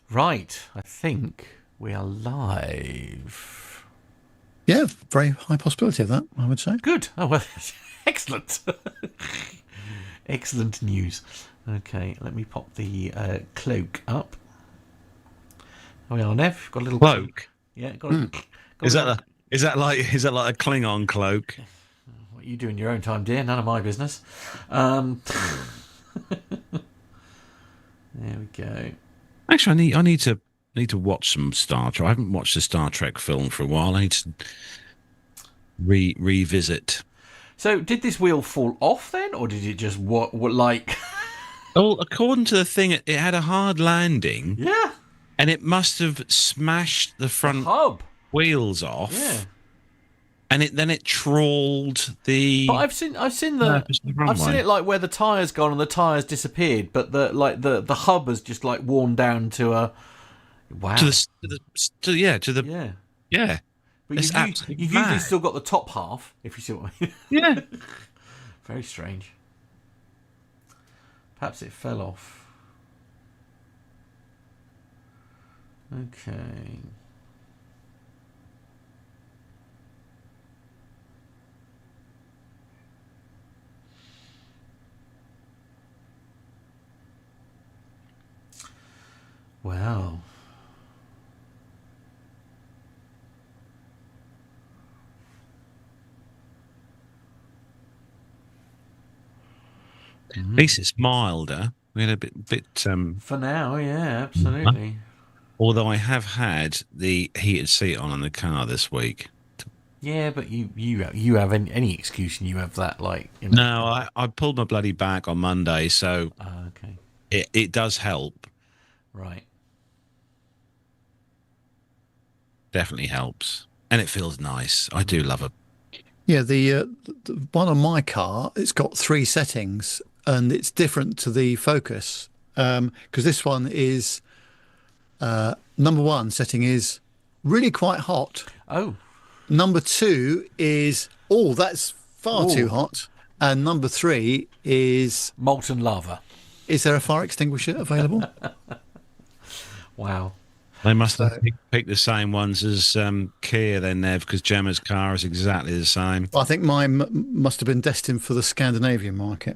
Right, I think we are live. Yeah, very high possibility of that, I would say. Good. Oh, well, excellent. Excellent news. Okay, let me pop the cloak up. There we are, Nev. Got a little cloak. Yeah, got a, got Is that like a Klingon cloak? What you do in your own time, dear. None of my business. There we go. Actually, I need to watch some Star Trek. I haven't watched a Star Trek film for a while. I need to revisit. So, did this wheel fall off then, or did it just what like? Oh, according to the thing, it had a hard landing. Yeah. And it must have smashed the front hub wheels off. Yeah. And then it trawled the. But I've seen it like where the tyres gone and the tyres disappeared, but the hub has just like worn down to a. Wow. Yeah. But you've usually still got the top half, if you see what I mean. Yeah. Very strange. Perhaps it fell off. Okay. Wow. At least it's milder. We had a bit. For now, yeah, absolutely. Although I have had the heated seat on in the car this week. Yeah, but you have any excuse and you have that, like, you know. No, I pulled my bloody back on Monday, so okay. It does help. Right. Definitely helps, and it feels nice. I do love it. Yeah, the one on my car, it's got 3 settings, and it's different to the Focus, because this one is number 1 setting is really quite hot. Oh. Number 2 is that's far too hot, and number 3 is molten lava. Is there a fire extinguisher available? Wow. They must have picked the same ones as Kia then, Nev, because Gemma's car is exactly the same. Well, I think mine must have been destined for the Scandinavian market,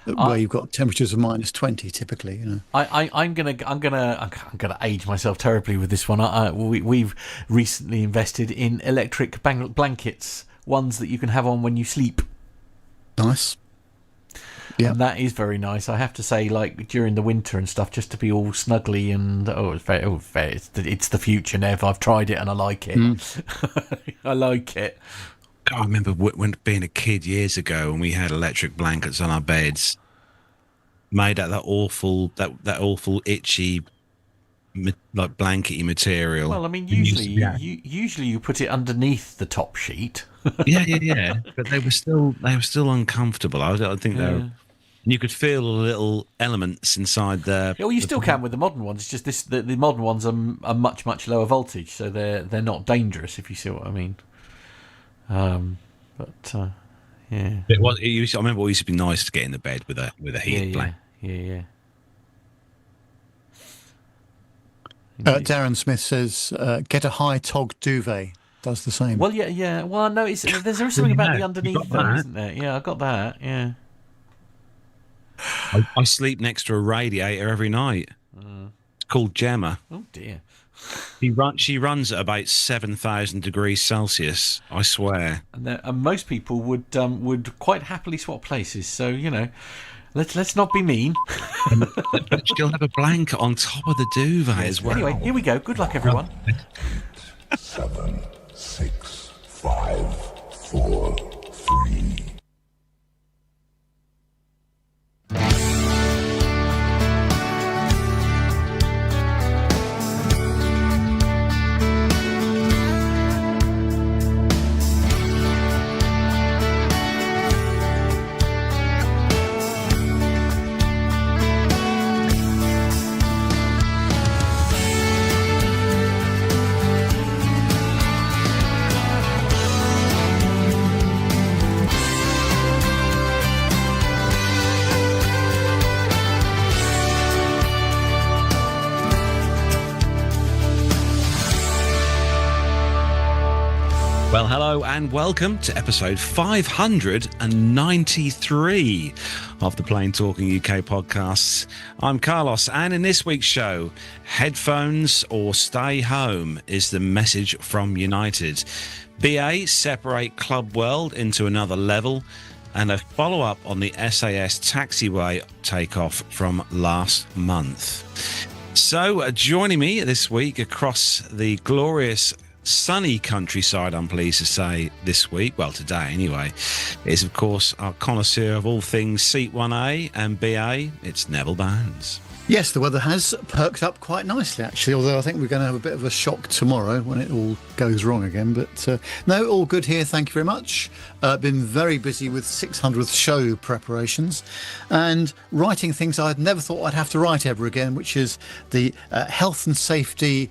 where you've got temperatures of -20 typically. You know, I'm gonna age myself terribly with this one. We've recently invested in electric blankets, ones that you can have on when you sleep. Nice. Yeah, and that is very nice. I have to say, like during the winter and stuff, just to be all snuggly and it's the future, Nev. I've tried it and I like it. I like it. God, I remember when being a kid years ago, when we had electric blankets on our beds, made out that awful itchy, like blankety material. Well, I mean, usually you put it underneath the top sheet. yeah. But they were still uncomfortable. I think they were. You could feel the little elements inside there. Well, you still can with the modern ones. It's just the modern ones are much lower voltage, so they're not dangerous, if you see what I mean. Yeah. I remember it used to be nice to get in the bed with a heated blanket. Yeah. Darren Smith says, "Get a high tog duvet." Does the same. Well, yeah. Well, no, there's something about the underneath, though, isn't there? Yeah, I got that. Yeah. I sleep next to a radiator every night. It's called Gemma. Oh dear. She runs at about 7,000 degrees Celsius. I swear. And most people would quite happily swap places. So let's not be mean. But she'll have a blanket on top of the duvet as well. Anyway, here we go. Good luck, everyone. 7, 6, 5, 4, 3. Well, hello and welcome to episode 593 of the Plain Talking UK podcasts. I'm Carlos, and in this week's show, headphones or stay home is the message from United. BA separate Club World into another level, and a follow-up on the SAS taxiway takeoff from last month. So, joining me this week across the glorious sunny countryside, I'm pleased to say, this week, well, today anyway, is of course our connoisseur of all things Seat 1A and BA, it's Neville Bones. Yes, the weather has perked up quite nicely, actually, although I think we're going to have a bit of a shock tomorrow when it all goes wrong again. But no, all good here. Thank you very much. Been very busy with 600th show preparations and writing things I'd never thought I'd have to write ever again, which is the health and safety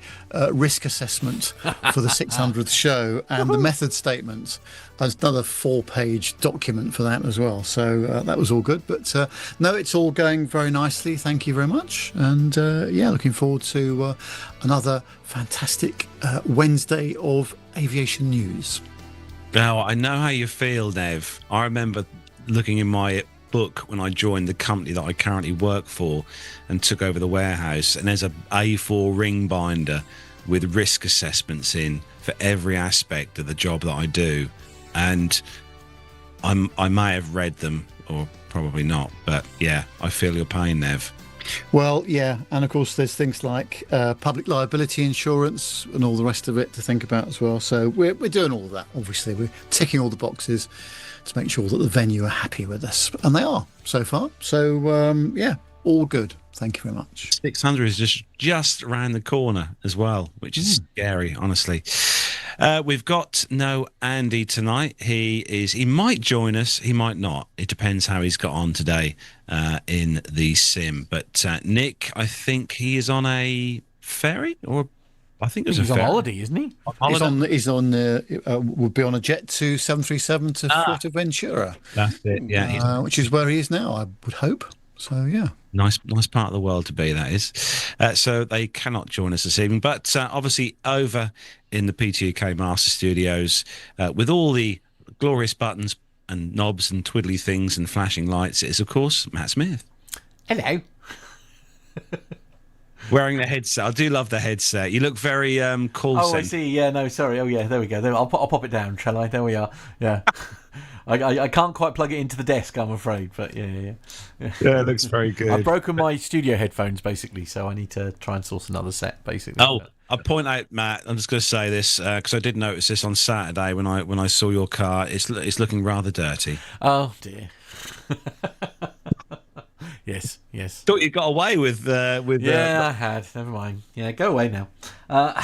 risk assessment for the 600th show and the method statement. There's another 4-page document for that as well. So that was all good. But no, it's all going very nicely. Thank you very much. And yeah, looking forward to another fantastic Wednesday of aviation news. Now, I know how you feel, Nev. I remember looking in my book when I joined the company that I currently work for and took over the warehouse, and there's a A4 ring binder with risk assessments in for every aspect of the job that I do. And I may have read them, or probably not, but yeah, I feel your pain, Nev. Well, yeah, and of course there's things like public liability insurance and all the rest of it to think about as well. So we're doing all of that, obviously. We're ticking all the boxes to make sure that the venue are happy with us. And they are, so far. So, yeah, all good. Thank you very much. 600 is just around the corner as well, which is scary, honestly. We've got no Andy tonight. He might join us, he might not. It depends how he's got on today in the sim. But Nick, I think he is on a ferry, or I think it was He's a on ferry. holiday, isn't he? He's on. Would be on a jet to 737 to Fuerteventura. That's it. Yeah, which is where he is now, I would hope. So yeah. Nice part of the world to be, that is. So they cannot join us this evening. But obviously over in the PTUK Master Studios with all the glorious buttons and knobs and twiddly things and flashing lights is, of course, Matt Smith. Hello. Wearing the headset. I do love the headset. You look very cool. Oh, I see. Yeah, no, sorry. Oh, yeah, there we go. I'll pop it down, shall I? There we are. Yeah. I can't quite plug it into the desk, I'm afraid, but yeah. Yeah, it looks very good. I've broken my studio headphones, basically, so I need to try and source another set, basically. Oh, I'll point out, Matt, I'm just going to say this, because I did notice this on Saturday when I saw your car. It's looking rather dirty. Oh, dear. Yes. Thought you got away with... Yeah, I had. Never mind. Yeah, go away now. No.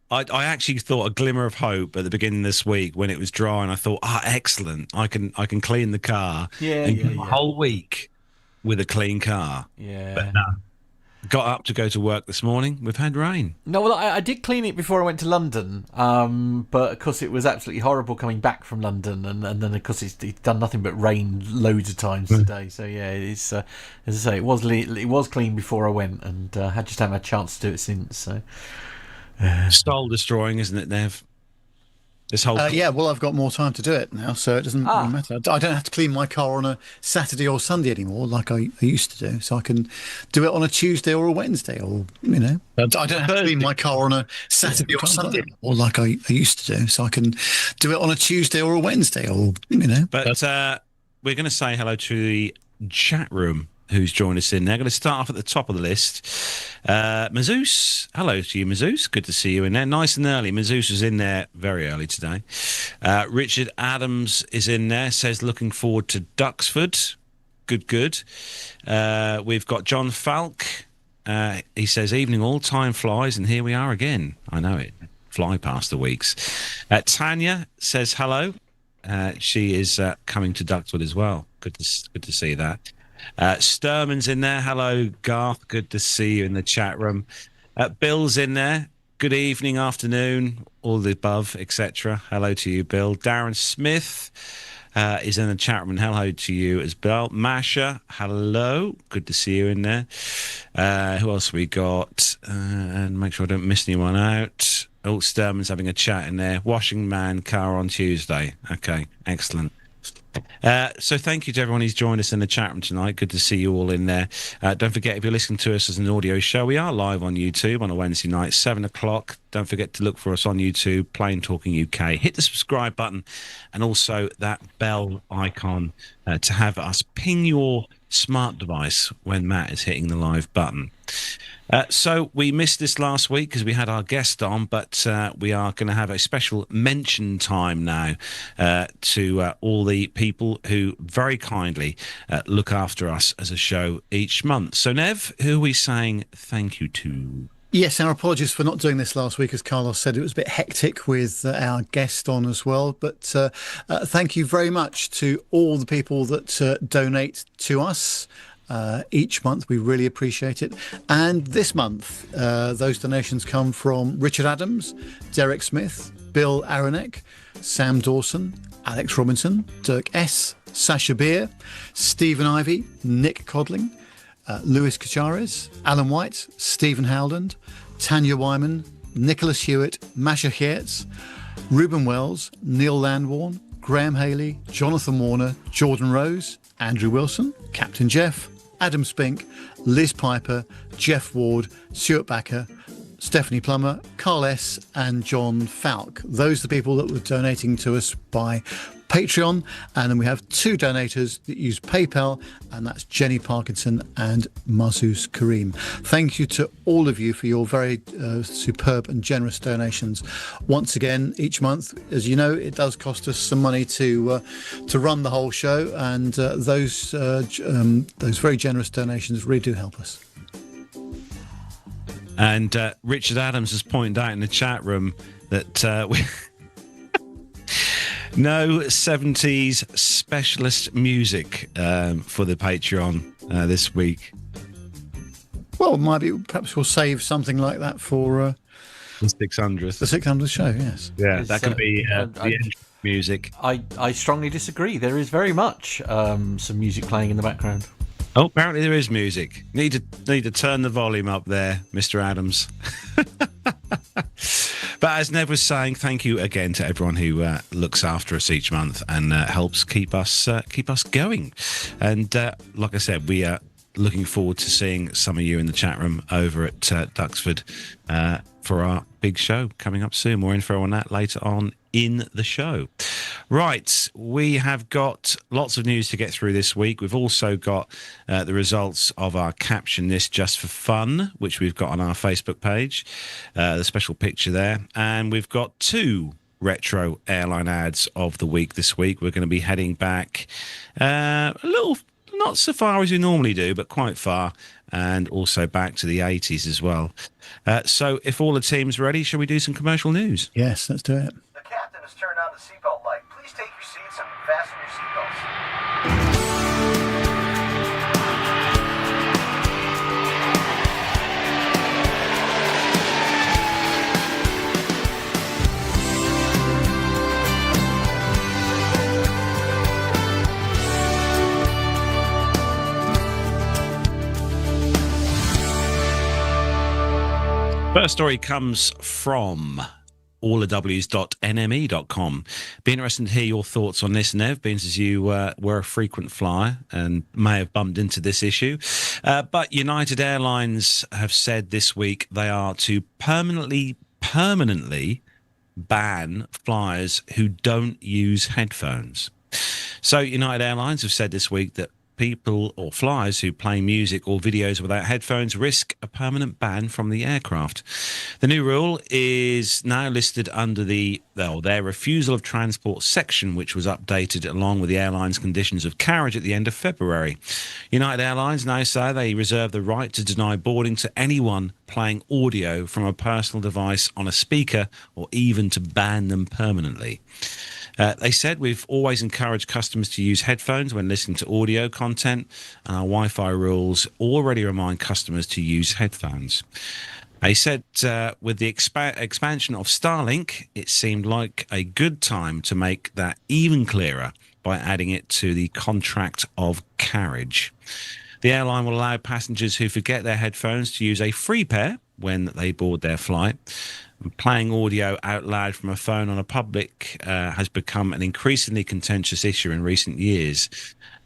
I actually thought a glimmer of hope at the beginning of this week when it was dry, and I thought, excellent, I can clean the car. Yeah. A whole week with a clean car. Yeah. But no. Got up to go to work this morning. We've had rain. No, well, I did clean it before I went to London, but of course it was absolutely horrible coming back from London, and then of course it's done nothing but rain loads of times today. So yeah, it's as I say, it was clean before I went, and I just haven't had a chance to do it since. So. Soul destroying, isn't it, Nev? This whole yeah, well, I've got more time to do it now, so it doesn't really matter. I don't have to clean my car on a Saturday or Sunday anymore, like I used to do. So I can do it on a Tuesday or a Wednesday, or I don't have to clean my car on a Saturday or Sunday, or like I used to do. So I can do it on a Tuesday or a Wednesday, or But we're going to say hello to the chat room who's joined us in there. Going to start off at the top of the list. Mazoos, hello to you, Mazoos. Good to see you in there. Nice and early. Mazoos was in there very early today. Richard Adams is in there. Says looking forward to Duxford. Good. We've got John Falk. He says evening all, time flies, and here we are again. I know it. Fly past the weeks. Tanya says hello. She is coming to Duxford as well. Good to see that. Sturman's in there. Hello, Garth. Good to see you in the chat room. Bill's in there. Good evening, afternoon, all the above, etc. Hello to you, Bill. Darren Smith is in the chat room. And hello to you as well. Masha, hello. Good to see you in there. Who else we got? And make sure I don't miss anyone out. Oh, Sturman's having a chat in there. Washing man car on Tuesday. Okay, excellent. So thank you to everyone who's joined us in the chat room tonight. Good to see you all in there. Don't forget, if you're listening to us as an audio show, we are live on YouTube on a Wednesday night, 7 o'clock. Don't forget to look for us on YouTube, Plain Talking UK. Hit the subscribe button and also that bell icon to have us ping your smart device when Matt is hitting the live button. So we missed this last week because we had our guest on, but we are going to have a special mention time now to all the people who very kindly look after us as a show each month. So, Nev, who are we saying thank you to? Yes, our apologies for not doing this last week. As Carlos said, it was a bit hectic with our guest on as well. But thank you very much to all the people that donate to us. Each month. We really appreciate it. And this month, those donations come from Richard Adams, Derek Smith, Bill Aronek, Sam Dawson, Alex Robinson, Dirk S., Sasha Beer, Stephen Ivey, Nick Codling, Lewis Kacharis, Alan White, Stephen Howland, Tanya Wyman, Nicholas Hewitt, Masha Hertz, Ruben Wells, Neil Landwarn, Graham Haley, Jonathan Warner, Jordan Rose, Andrew Wilson, Captain Jeff, Adam Spink, Liz Piper, Jeff Ward, Stuart Backer, Stephanie Plummer, Carl S. and John Falk. Those are the people that were donating to us by Patreon. And then we have two donators that use PayPal, and that's Jenny Parkinson and Mazus Kareem. Thank you to all of you for your very superb and generous donations. Once again, each month, as you know, it does cost us some money to run the whole show, and those very generous donations really do help us. And Richard Adams has pointed out in the chat room that we no 70s specialist music for the Patreon this week. Well, perhaps we'll save something like that for the 600th. The 600th show, yes. Yeah, that could be the intro music. I strongly disagree. There is very much some music playing in the background. Oh, apparently there is music. Need to turn the volume up there, Mr. Adams. But as Nev was saying, thank you again to everyone who looks after us each month and helps keep us going. And like I said, we are looking forward to seeing some of you in the chat room over at Duxford for our big show coming up soon. More info on that later on in the show. Right, we have got lots of news to get through this week. We've also got the results of our Caption This Just for Fun, which we've got on our Facebook page, the special picture there. And we've got two retro airline ads of the week this week. We're going to be heading back a little, not so far as we normally do, but quite far, and also back to the 80s as well. So if all the team's ready, shall we do some commercial news? Yes, let's do it. The captain has turned on the seatbelt light. Please take your seats and fasten your seatbelts. First story comes from allthews.nme.com. Be interested to hear your thoughts on this, Nev, being as you were a frequent flyer and may have bumped into this issue. But United Airlines have said this week they are to permanently ban flyers who don't use headphones. So United Airlines have said this week that people or flyers who play music or videos without headphones risk a permanent ban from the aircraft. The new rule is now listed under their refusal of transport section, which was updated along with the airline's conditions of carriage at the end of February. United Airlines now say they reserve the right to deny boarding to anyone playing audio from a personal device on a speaker, or even to ban them permanently. They said, we've always encouraged customers to use headphones when listening to audio content, and our Wi-Fi rules already remind customers to use headphones. They said with the expansion of Starlink, it seemed like a good time to make that even clearer by adding it to the contract of carriage. The airline will allow passengers who forget their headphones to use a free pair when they board their flight. Playing audio out loud from a phone on a public has become an increasingly contentious issue in recent years.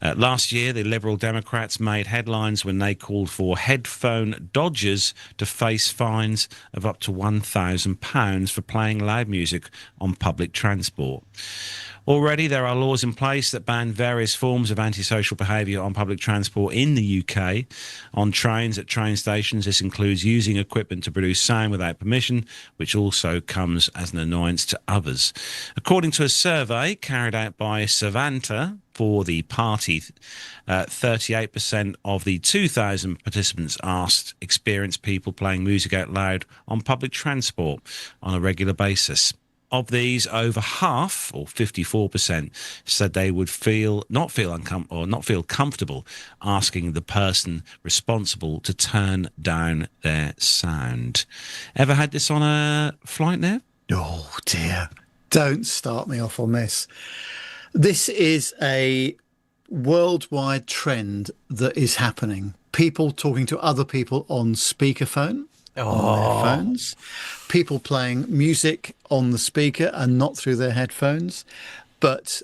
Last year, the Liberal Democrats made headlines when they called for headphone dodgers to face fines of up to £1,000 for playing loud music on public transport. Already, there are laws in place that ban various forms of antisocial behaviour on public transport in the UK. On trains, at train stations, this includes using equipment to produce sound without permission, which also comes as an annoyance to others. According to a survey carried out by Savanta for the party, 38% of the 2,000 participants asked experienced people playing music out loud on public transport on a regular basis. Of these, over half, or 54%, said they would not feel comfortable asking the person responsible to turn down their sound. Ever had this on a flight, Nev? Oh dear! Don't start me off on this. This is a worldwide trend that is happening. People talking to other people on speakerphone. On their phones, people playing music on the speaker and not through their headphones. But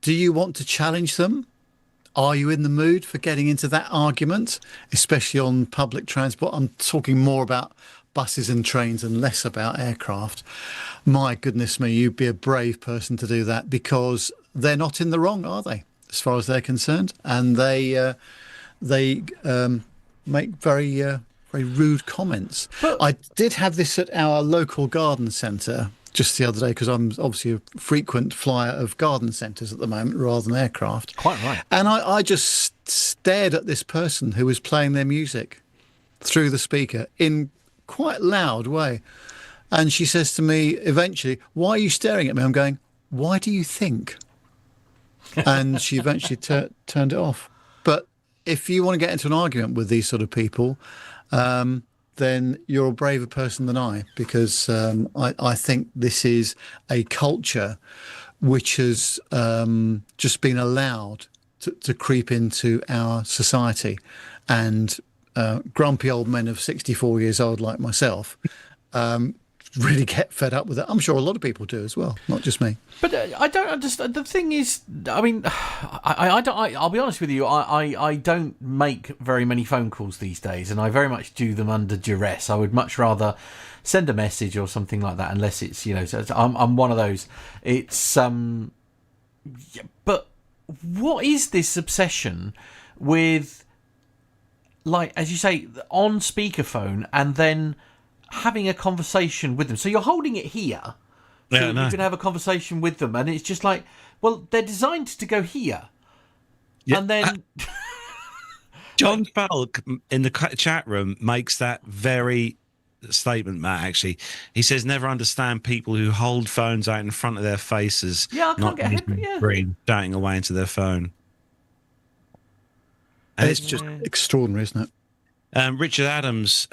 do you want to challenge them? Are you in the mood for getting into that argument, especially on public transport? I'm talking more about buses and trains and less about aircraft. My goodness me, you'd be a brave person to do that, because they're not in the wrong, are they, as far as they're concerned? And they make very rude comments. But I did have this at our local garden centre just the other day, because I'm obviously a frequent flyer of garden centres at the moment rather than aircraft. Quite right. And I just stared at this person who was playing their music through the speaker in quite a loud way. And she says to me eventually, "Why are you staring at me?" I'm going, "Why do you think?" And she eventually turned it off. But if you want to get into an argument with these sort of people, then you're a braver person than I, because I think this is a culture which has just been allowed to creep into our society. And grumpy old men of 64 years old like myself really get fed up with it. I'm sure a lot of people do as well, not just me. But I don't understand. The thing is, I mean, I'll be honest with you. I don't make very many phone calls these days, and I very much do them under duress. I would much rather send a message or something like that, unless it's, you know. So I'm one of those. It's but what is this obsession with, like, as you say, on speakerphone and then having a conversation with them? So you're holding it here, so you can have a conversation with them, and it's just like, well, they're designed to go here, and then John Falk in the chat room makes that very statement, Matt. Actually, he says, "Never understand people who hold phones out in front of their faces, I can't get ahead, but shouting away into their phone." And it's just extraordinary, isn't it? Richard Adams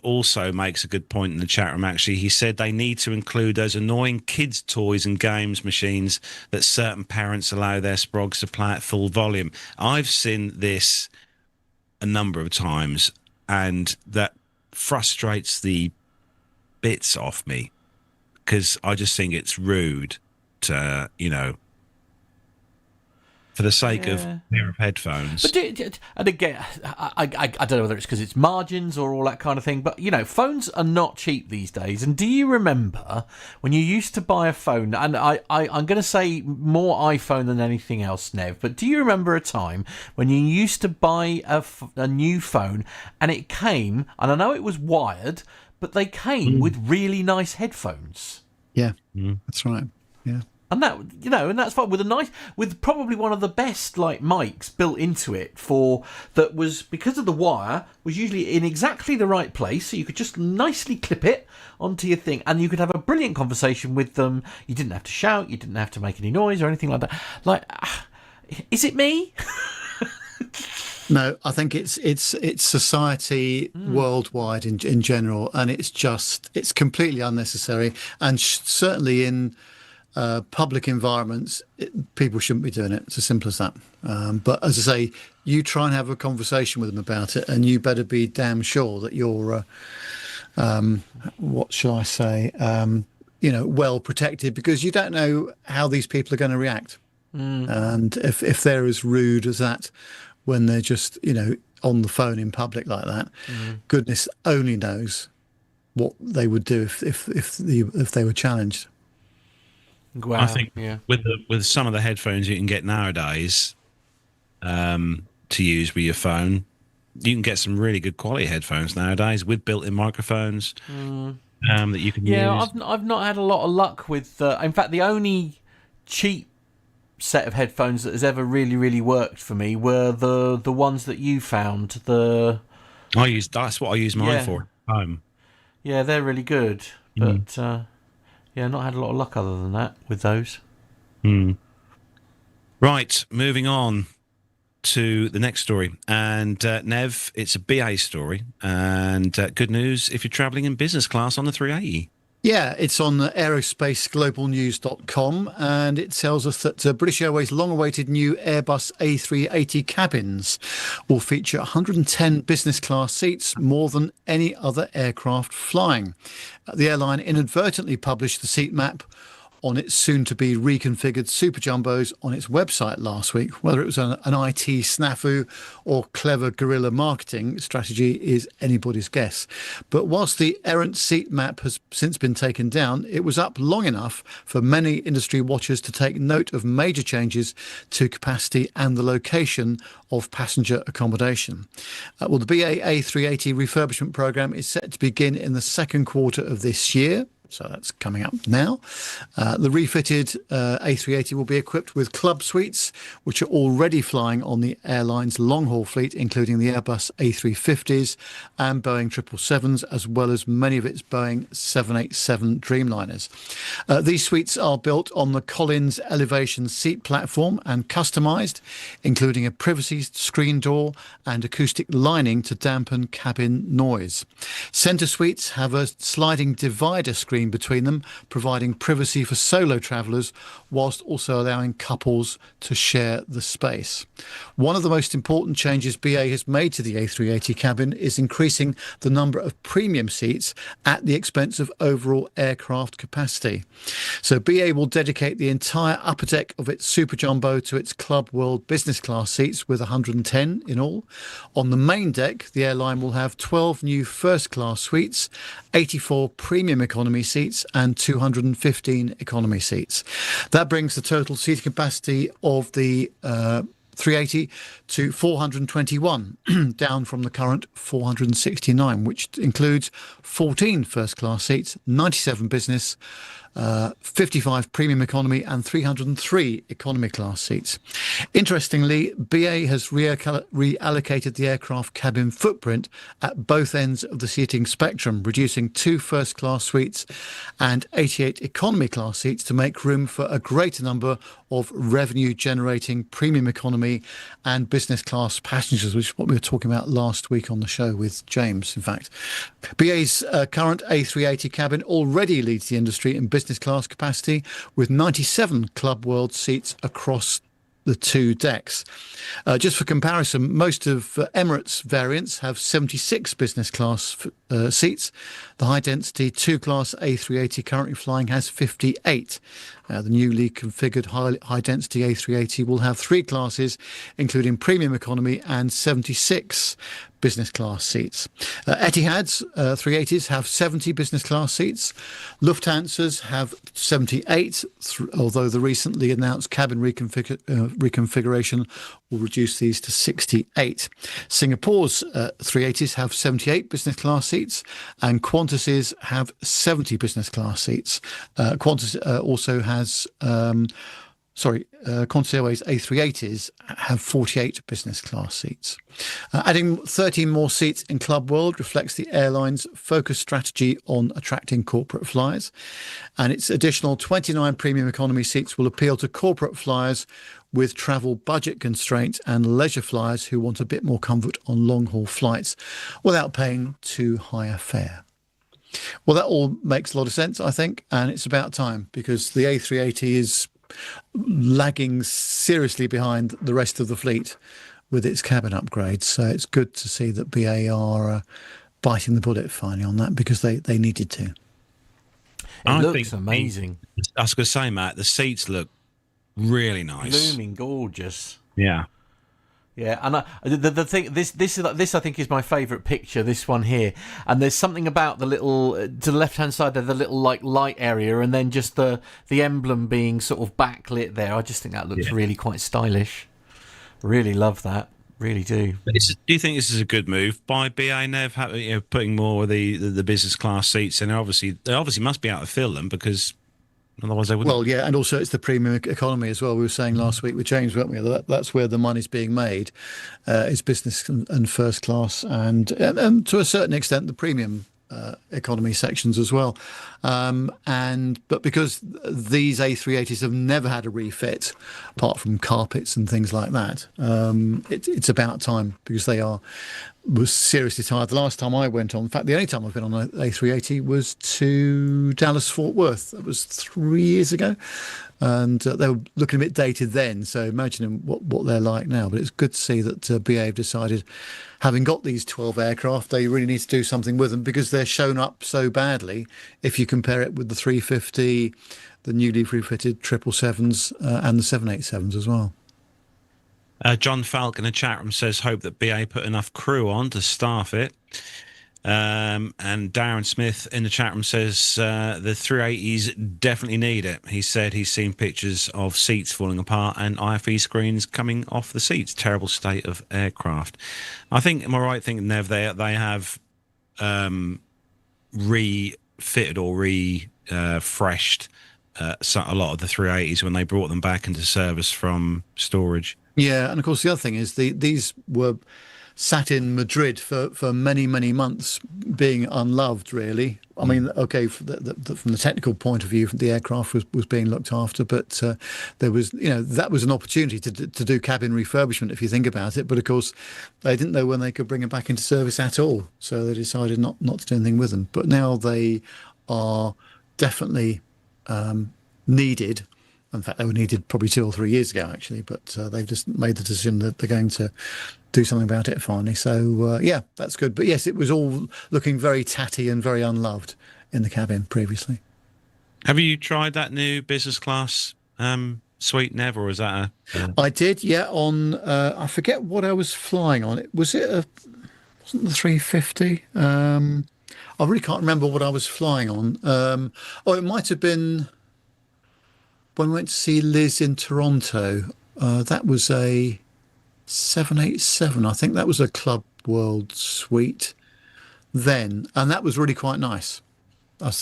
also makes a good point in the chat room, actually. He said they need to include those annoying kids' toys and games machines that certain parents allow their sprogs to play at full volume. I've seen this a number of times, and that frustrates the bits off me, because I just think it's rude to, you know, for the sake of a pair of headphones. But and again, I don't know whether it's because it's margins or all that kind of thing, but, you know, phones are not cheap these days. And do you remember when you used to buy a phone, and I'm going to say more iPhone than anything else, Nev, but do you remember a time when you used to buy a new phone and it came, and I know it was wired, but they came with really nice headphones? Yeah, that's right. Yeah. And that, you know, and that's fine, with probably one of the best, like, mics built into it, that was, because of the wire, was usually in exactly the right place, so you could just nicely clip it onto your thing, and you could have a brilliant conversation with them. You didn't have to shout, you didn't have to make any noise or anything like that. Like, is it me? No, I think it's society worldwide in general, and it's completely unnecessary, and certainly in public environments, people shouldn't be doing it. It's as simple as that. But as I say, you try and have a conversation with them about it, and you better be damn sure that you're, what shall I say, well protected, because you don't know how these people are going to react. And if they're as rude as that when they're just, on the phone in public like that, goodness only knows what they would do if they were challenged. Wow. I think yeah. with some of the headphones you can get nowadays to use with your phone, you can get some really good quality headphones nowadays with built-in microphones that you can use. Yeah, I've not had a lot of luck with. In fact, the only cheap set of headphones that has ever really, really worked for me were the ones that you found. That's what I use mine Yeah. for at home. Yeah, they're really good, but not had a lot of luck other than that with those. Right, moving on to the next story. And Nev, it's a BA story. And good news if you're travelling in business class on the 380. Yeah, it's on aerospaceglobalnews.com, and it tells us that British Airways' long-awaited new Airbus A380 cabins will feature 110 business class seats, more than any other aircraft flying. The airline inadvertently published the seat map on its soon-to-be reconfigured super jumbos on its website last week. Whether it was an IT snafu or clever guerrilla marketing strategy is anybody's guess. But whilst the errant seat map has since been taken down, it was up long enough for many industry watchers to take note of major changes to capacity and the location of passenger accommodation. The BA A380 refurbishment programme is set to begin in the second quarter of this year. So that's coming up now. The refitted A380 will be equipped with club suites, which are already flying on the airline's long-haul fleet, including the Airbus A350s and Boeing 777s, as well as many of its Boeing 787 Dreamliners. These suites are built on the Collins Elevation seat platform and customised, including a privacy screen door and acoustic lining to dampen cabin noise. Centre suites have a sliding divider screen between them, providing privacy for solo travellers whilst also allowing couples to share the space. One of the most important changes BA has made to the A380 cabin is increasing the number of premium seats at the expense of overall aircraft capacity. So BA will dedicate the entire upper deck of its Super Jumbo to its Club World business class seats, with 110 in all. On the main deck, the airline will have 12 new first class suites, 84 premium economy seats and 215 economy seats. That brings the total seating capacity of the 380 to 421, down from the current 469, which includes 14 first class seats, 97 business, 55 premium economy and 303 economy class seats. Interestingly, BA has reallocated the aircraft cabin footprint at both ends of the seating spectrum, reducing 2 first class suites and 88 economy class seats to make room for a greater number of revenue generating premium economy and business class passengers, which is what we were talking about last week on the show with James, in fact. BA's current A380 cabin already leads the industry in business class capacity, with 97 Club World seats across the 2 decks. Just for comparison, most of Emirates variants have 76 business class seats. The high-density 2-class A380 currently flying has 58. The newly configured high-density A380 will have 3 classes, including premium economy and 76 business class seats. Etihad's 380s have 70 business class seats. Lufthansa's have 78, although the recently announced cabin reconfiguration will reduce these to 68. Singapore's 380s have 78 business class seats, and Qantas's have 70 business class seats. Qantas also has Qantas Airways A380s have 48 business class seats. Adding 13 more seats in Club World reflects the airline's focused strategy on attracting corporate flyers, and its additional 29 premium economy seats will appeal to corporate flyers with travel budget constraints and leisure flyers who want a bit more comfort on long-haul flights without paying too high a fare. Well, that all makes a lot of sense, I think, and it's about time, because the A380 is lagging seriously behind the rest of the fleet with its cabin upgrades. So it's good to see that BA are biting the bullet finally on that, because they needed to. It looks amazing. I was going to say, Matt, the seats look really nice. Blooming gorgeous. Yeah. Yeah, and the thing, this I think is my favourite picture. This one here, and there's something about the little to the left hand side there, the little like light area, and then just the emblem being sort of backlit there. I just think that looks really quite stylish. Really love that. Really do. Do you think this is a good move by BA, Nev? Putting more of the business class seats in? They obviously must be able to fill them, because otherwise they wouldn't. Well, yeah, and also it's the premium economy as well. We were saying last week with James, weren't we? That's where the money's being made, is business and first class, and to a certain extent the premium economy sections as well. But because these A380s have never had a refit, apart from carpets and things like that, it's about time, because was seriously tired. The last time I went on, in fact, the only time I've been on an A380 was to Dallas Fort Worth. That was 3 years ago, and they were looking a bit dated then. So imagine what they're like now. But it's good to see that BA have decided, having got these 12 aircraft, they really need to do something with them, because they're shown up so badly if you compare it with the 350, the newly refitted 777s, and the 787s as well. John Falk in the chat room says, hope that BA put enough crew on to staff it. And Darren Smith in the chat room says the 380s definitely need it. He said he's seen pictures of seats falling apart and IFE screens coming off the seats. Terrible state of aircraft. I think, am I right thinking, Nev, they have refitted or refreshed a lot of the 380s when they brought them back into service from storage? Yeah, and of course the other thing is these were sat in Madrid for many, many months, being unloved, really. I mean, okay, from the technical point of view, the aircraft was being looked after, but there was, that was an opportunity to do cabin refurbishment, if you think about it. But of course, they didn't know when they could bring them back into service at all, so they decided not to do anything with them. But now they are definitely needed. In fact, they were needed probably 2 or 3 years ago, actually, but they've just made the decision that they're going to do something about it finally. So, yeah, that's good. But yes, it was all looking very tatty and very unloved in the cabin previously. Have you tried that new business class suite, Nev, or is that I did, yeah, on, I forget what I was flying on. Wasn't the 350? I really can't remember what I was flying on. It might have been when we went to see Liz in Toronto. That was a 787. I think that was a Club World suite then, and that was really quite nice.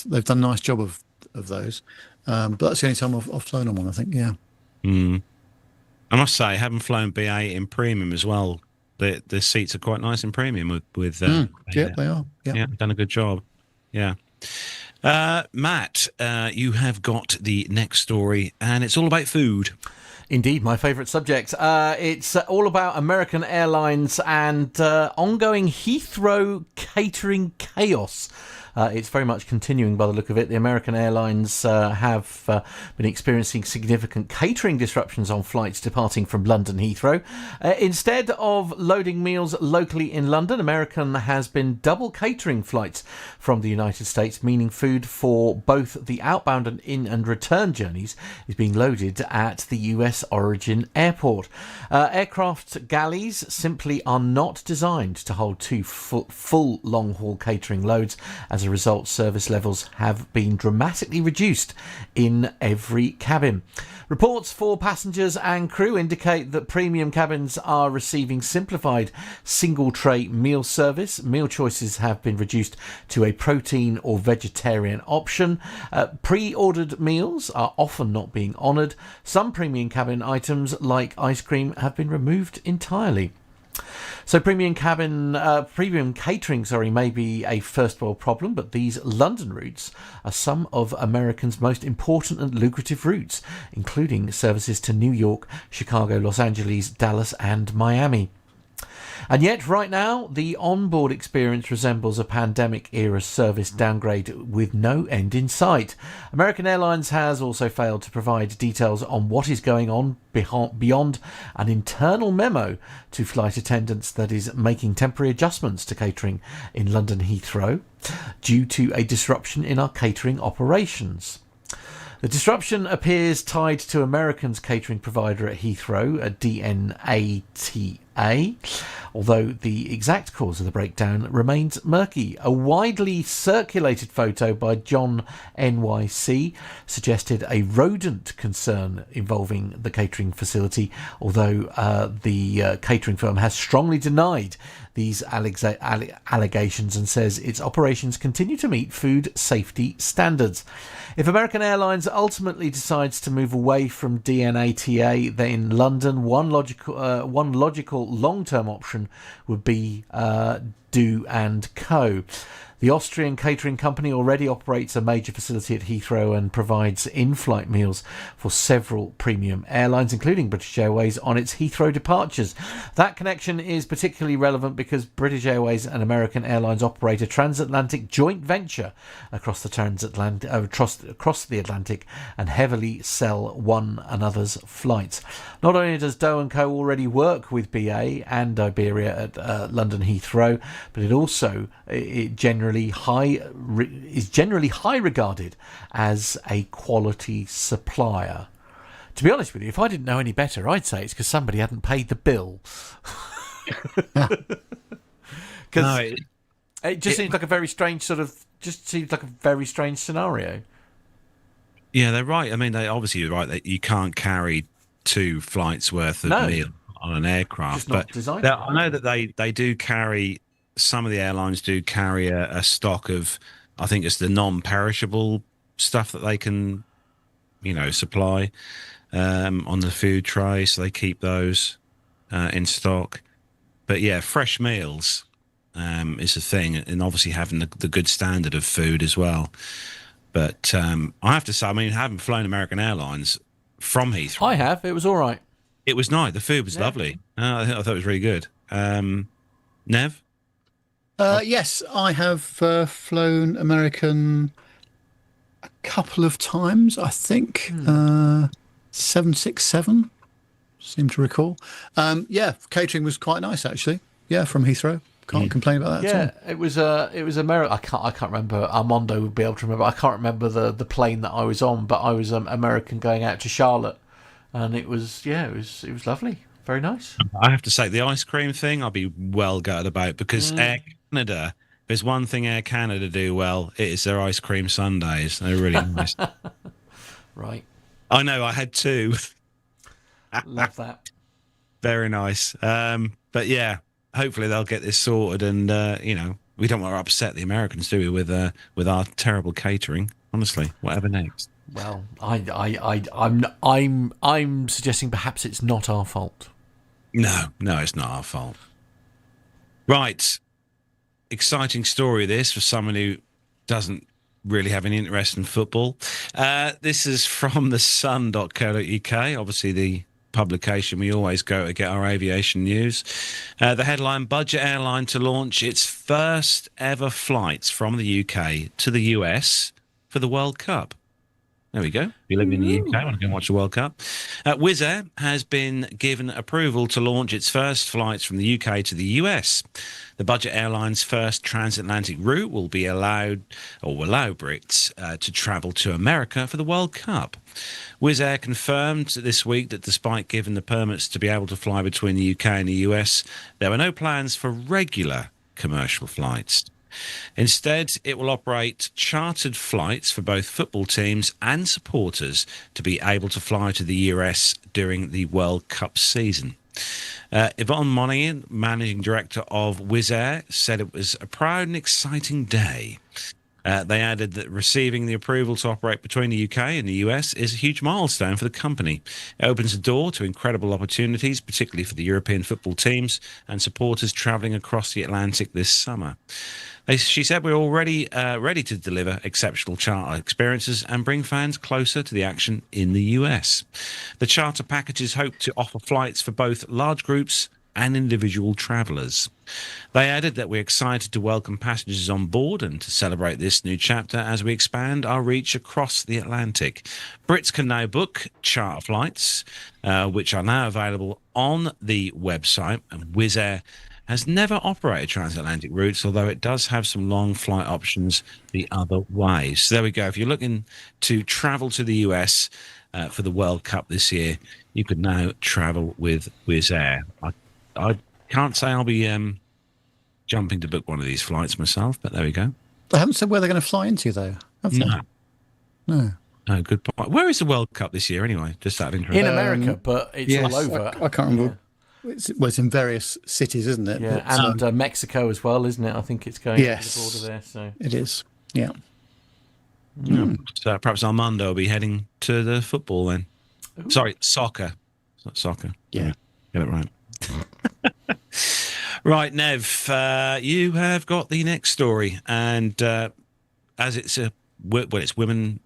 They've done a nice job of those, but that's the only time I've flown on one, I think. Yeah. I must say, having flown BA in premium as well, the seats are quite nice in premium with yeah, they are. Yeah, done a good job. Yeah. Matt, you have got the next story, and it's all about food. Indeed, my favourite subject. It's all about American Airlines and ongoing Heathrow catering chaos. It's very much continuing by the look of it. The American Airlines have been experiencing significant catering disruptions on flights departing from London Heathrow. Instead of loading meals locally in London, American has been double catering flights from the United States, meaning food for both the outbound and in and return journeys is being loaded at the US origin airport. Aircraft galleys simply are not designed to hold two full long-haul catering loads. As a result, service levels have been dramatically reduced in every cabin. Reports for passengers and crew indicate that premium cabins are receiving simplified single-tray meal service. Meal choices have been reduced to a protein or vegetarian option. Pre-ordered meals are often not being honoured. Some premium cabin items, like ice cream, have been removed entirely. So premium catering, may be a first world problem, but these London routes are some of Americans' most important and lucrative routes, including services to New York, Chicago, Los Angeles, Dallas and Miami. And yet, right now, the onboard experience resembles a pandemic-era service downgrade with no end in sight. American Airlines has also failed to provide details on what is going on beyond an internal memo to flight attendants that is making temporary adjustments to catering in London Heathrow due to a disruption in our catering operations. The disruption appears tied to American's catering provider at Heathrow, a DNATA, although the exact cause of the breakdown remains murky. A widely circulated photo by John NYC suggested a rodent concern involving the catering facility, although the catering firm has strongly denied these allegations and says its operations continue to meet food safety standards. If American Airlines ultimately decides to move away from DNATA, then in London, one logical long-term option would be Do and Co. The Austrian catering company already operates a major facility at Heathrow and provides in-flight meals for several premium airlines, including British Airways, on its Heathrow departures. That connection is particularly relevant because British Airways and American Airlines operate a transatlantic joint venture across the Atlantic and heavily sell one another's flights. Not only does Do & Co already work with BA and Iberia at London Heathrow, but it also is generally high regarded as a quality supplier. To be honest with you, if I didn't know any better, I'd say it's because somebody hadn't paid the bill. Because it seems like a very strange scenario. Yeah, they're right. I mean, obviously you're right that you can't carry 2 flights worth of meal on an aircraft. But I know that they do carry. Some of the airlines do carry a stock of, I think it's the non-perishable stuff that they can, supply on the food tray. So they keep those in stock. But yeah, fresh meals is a thing, and obviously having the good standard of food as well. But I have to say, I mean, having flown American Airlines from Heathrow, I have. It was all right. It was nice. The food was lovely. I thought it was really good. Nev? Yes, I have flown American a couple of times, I think. 767, seem to recall. Catering was quite nice, actually. Yeah, from Heathrow. Can't complain about that at all. It was American. I can't remember. Armando would be able to remember. I can't remember the plane that I was on, but I was American going out to Charlotte, and it was lovely. Very nice. I have to say, the ice cream thing, I'll be well gutted about, because Air Canada, there's one thing Air Canada do well, it is their ice cream sundaes. They're really nice. Right. I know, I had 2. Love that. Very nice. But yeah, hopefully they'll get this sorted, and we don't want to upset the Americans, do we, with our terrible catering. Honestly, whatever next. Well, I'm suggesting perhaps it's not our fault. No, it's not our fault. Right. Exciting story, this, for someone who doesn't really have any interest in football. This is from the sun.co.uk, obviously the publication we always go to get our aviation news. The headline: budget airline to launch its first ever flights from the UK to the US for the World Cup. There we go. If you live in the UK, want to go and watch the World Cup. Wizz Air has been given approval to launch its first flights from the UK to the US. The budget airline's first transatlantic route will allow Brits to travel to America for the World Cup. Wizz Air confirmed this week that despite giving the permits to be able to fly between the UK and the US, there were no plans for regular commercial flights. Instead, it will operate chartered flights for both football teams and supporters to be able to fly to the US during the World Cup season. Yvonne Monahan, managing director of Wizz Air, said it was a proud and exciting day. They added that receiving the approval to operate between the UK and the US is a huge milestone for the company. It opens the door to incredible opportunities, particularly for the European football teams and supporters travelling across the Atlantic this summer. She said, we're already ready to deliver exceptional charter experiences and bring fans closer to the action in the US. The charter packages hope to offer flights for both large groups and individual travellers. They added that we're excited to welcome passengers on board and to celebrate this new chapter as we expand our reach across the Atlantic. Brits can now book charter flights, which are now available on the website, and Wizz Air has never operated transatlantic routes, although it does have some long flight options the other way. So there we go. If you're looking to travel to the US for the World Cup this year, you could now travel with Wizz Air. I can't say I'll be jumping to book one of these flights myself, but there we go. They haven't said where they're going to fly into, though, have they? No. No, good point. Where is the World Cup this year anyway? Just out of interest. In America, but it's yes, all over. I can't remember. It's in various cities, isn't it? Yeah, But, and Mexico as well, isn't it? I think it's going yes, to the border there. So it is. Yeah. So perhaps Armando will be heading to the football then. Ooh. Sorry, soccer. It's not soccer. Yeah. Get it right. Right, Nev, you have got the next story, and as it's it's women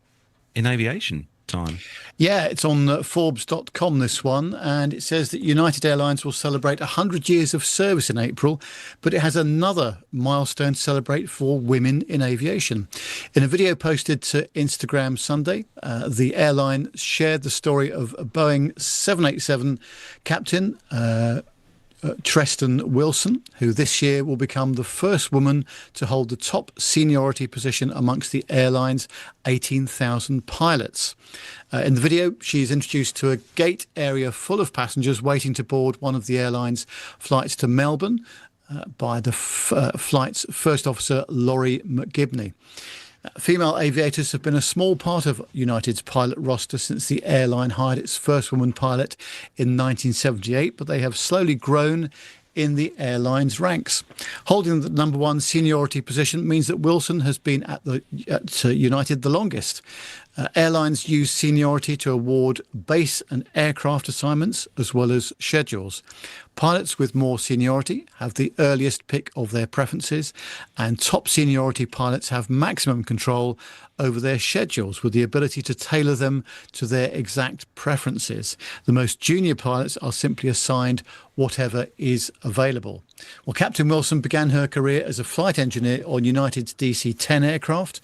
in aviation time. Yeah, it's on Forbes.com, this one, and it says that United Airlines will celebrate 100 years of service in April, but it has another milestone to celebrate for women in aviation. In a video posted to Instagram Sunday, the airline shared the story of a Boeing 787 captain, Treston Wilson, who this year will become the first woman to hold the top seniority position amongst the airline's 18,000 pilots. In the video, she's introduced to a gate area full of passengers waiting to board one of the airline's flights to Melbourne by the flight's first officer, Laurie McGibney. Female aviators have been a small part of United's pilot roster since the airline hired its first woman pilot in 1978, but they have slowly grown in the airline's ranks. Holding the number one seniority position means that Wilson has been at United the longest. Airlines use seniority to award base and aircraft assignments as well as schedules. Pilots with more seniority have the earliest pick of their preferences, and top seniority pilots have maximum control over their schedules with the ability to tailor them to their exact preferences. The most junior pilots are simply assigned whatever is available. Well, Captain Wilson began her career as a flight engineer on United's DC-10 aircraft.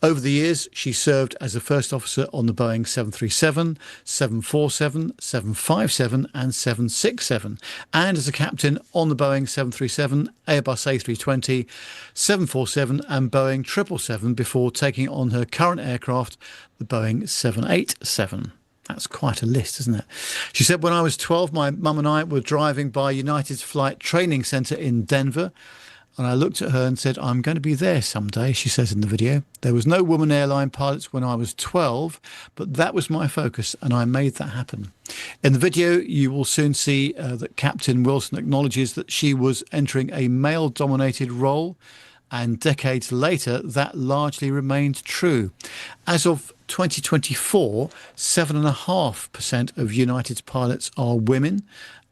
Over the years, she served as a first officer on the Boeing 737, 747, 757 and 767, and as a captain on the Boeing 737, Airbus A320, 747 and Boeing 777 before taking on her current aircraft, the Boeing 787. That's quite a list, isn't it? She said, when I was 12, my mum and I were driving by United's Flight Training Centre in Denver, and I looked at her and said, I'm going to be there someday, she says in the video. There was no woman airline pilots when I was 12, but that was my focus, and I made that happen. In the video, you will soon see that Captain Wilson acknowledges that she was entering a male-dominated role, and decades later, that largely remained true. As of 2024, 7.5% of United's pilots are women,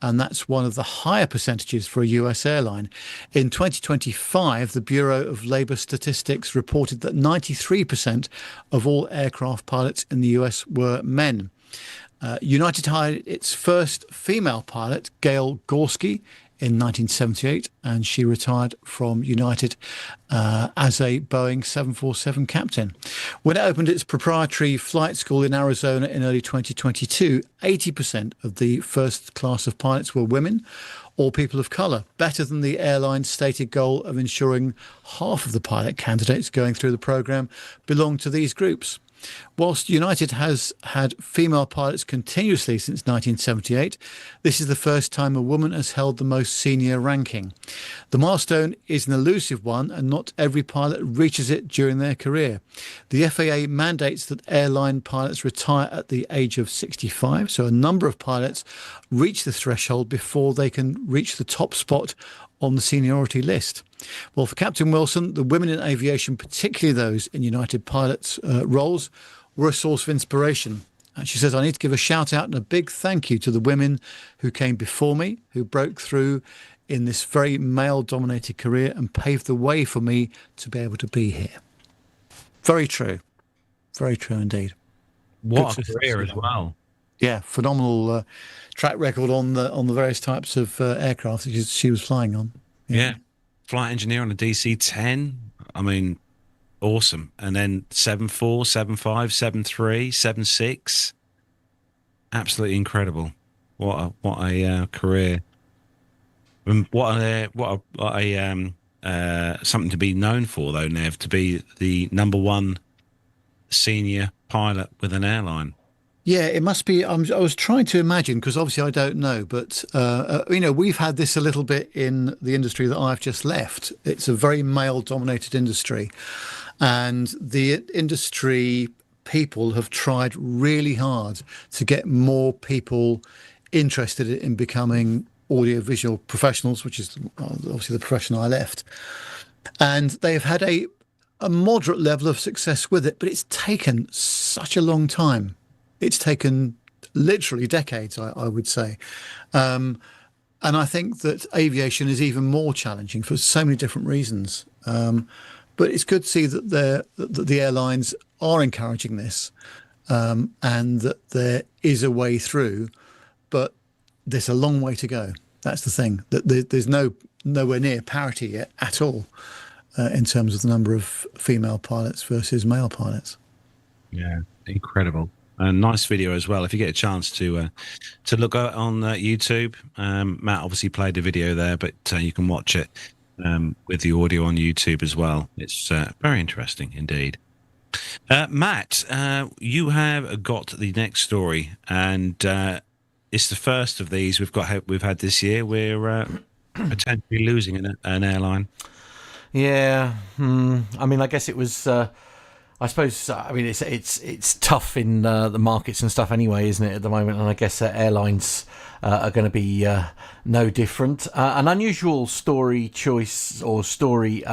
and that's one of the higher percentages for a US airline. In 2025, the Bureau of Labour Statistics reported that 93% of all aircraft pilots in the US were men. United hired its first female pilot, Gail Gorski, in 1978, and she retired from United as a Boeing 747 captain. When it opened its proprietary flight school in Arizona in early 2022, 80% of the first class of pilots were women or people of colour, better than the airline's stated goal of ensuring half of the pilot candidates going through the programme belong to these groups. Whilst United has had female pilots continuously since 1978, this is the first time a woman has held the most senior ranking. The milestone is an elusive one, and not every pilot reaches it during their career. The FAA mandates that airline pilots retire at the age of 65, so a number of pilots reach the threshold before they can reach the top spot on the seniority list. Well, for Captain Wilson, the women in aviation, particularly those in United pilots' roles, were a source of inspiration. And she says, I need to give a shout out and a big thank you to the women who came before me, who broke through in this very male-dominated career and paved the way for me to be able to be here. Very true. Very true indeed. What a career as well. Yeah, phenomenal track record on the various types of aircraft that she was flying on. Yeah. Flight engineer on a DC-10. I mean, awesome. And then 7.4, 7.5, 7.3, 7.6. Absolutely incredible. What a career. And something to be known for, though, Nev, to be the number one senior pilot with an airline. Yeah, it must be. I was trying to imagine, because obviously I don't know, but we've had this a little bit in the industry that I've just left. It's a very male-dominated industry, and the industry people have tried really hard to get more people interested in becoming audiovisual professionals, which is obviously the profession I left. And they've had a moderate level of success with it, but it's taken such a long time. It's taken literally decades, I would say. And I think that aviation is even more challenging for so many different reasons. But it's good to see that the airlines are encouraging this, and that there is a way through, but there's a long way to go. That's the thing. That there's nowhere near parity yet at all in terms of the number of female pilots versus male pilots. Yeah, incredible. A nice video as well. If you get a chance to look on YouTube, Matt obviously played a video there, but you can watch it with the audio on YouTube as well. It's very interesting indeed. Matt, you have got the next story, and it's the first of these we've had this year. We're potentially losing an airline. Yeah, I mean, I guess it was. I suppose. I mean, it's tough in the markets and stuff anyway, isn't it, at the moment? And I guess airlines are going to be no different. An unusual story choice or story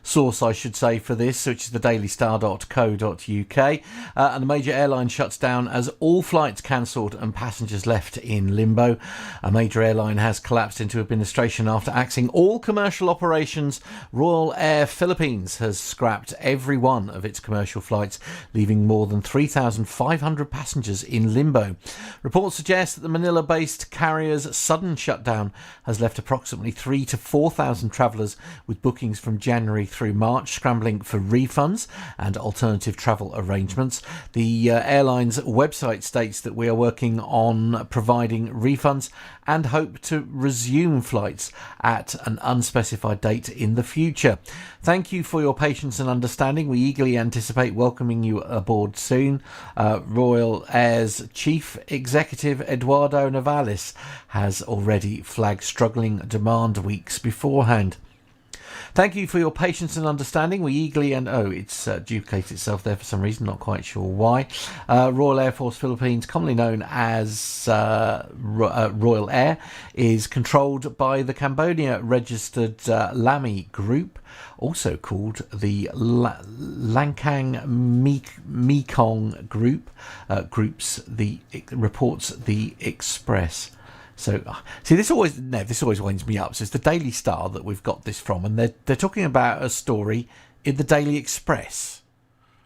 source, I should say, for this, which is the dailystar.co.uk. And the major airline shuts down as all flights cancelled and passengers left in limbo. A major airline has collapsed into administration after axing all commercial operations. Royal Air Philippines has scrapped every one of its commercial flights, leaving more than 3,500 passengers in limbo. Reports suggest that the Manila-based carrier's sudden shutdown has left approximately 3,000 to 4,000 travellers with bookings from January through March scrambling for refunds and alternative travel arrangements. The airline's website states that we are working on providing refunds and hope to resume flights at an unspecified date in the future. Thank you for your patience and understanding. We eagerly anticipate welcoming you aboard soon. Royal Air's Chief Executive Eduardo Navales has already flagged struggling demand weeks beforehand. Thank you for your patience and understanding. We eagerly it's duplicated itself there for some reason, not quite sure why. Royal Air Force Philippines, commonly known as Royal Air, is controlled by the Cambodia-registered Lamy Group, also called the Langkang Mekong Group. Reports the Express. So, see, this always winds me up. So it's the Daily Star that we've got this from, and they're talking about a story in the Daily Express.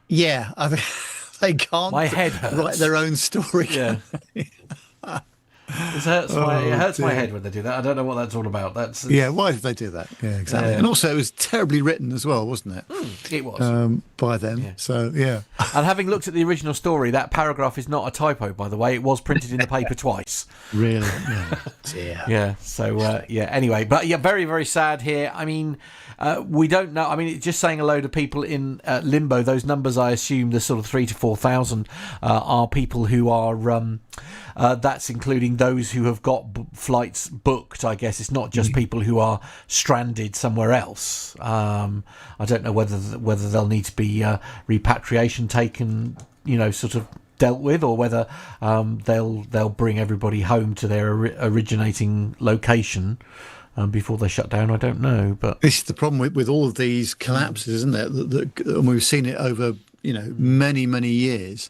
Yeah, I mean, they can't my head hurts. Write their own story. Yeah. It hurts my head when they do that. I don't know what that's all about. Yeah, why did they do that? Yeah, exactly. And also, it was terribly written as well, wasn't it? It was. By them. Yeah. So, yeah. And having looked at the original story, that paragraph is not a typo, by the way. It was printed in the paper twice. Really? Yeah. Dear. Yeah. So, anyway. But, yeah, very, very sad here. I mean, we don't know. I mean, it's just saying a load of people in limbo. Those numbers, I assume, the sort of 3,000 to 4,000 are people who are... that's including those who have got flights booked, I guess. It's not just people who are stranded somewhere else. I don't know whether they'll need to be repatriation taken, sort of dealt with, or whether they'll bring everybody home to their originating location before they shut down. I don't know. But this is the problem with all of these collapses, isn't it? And we've seen it over many, many years.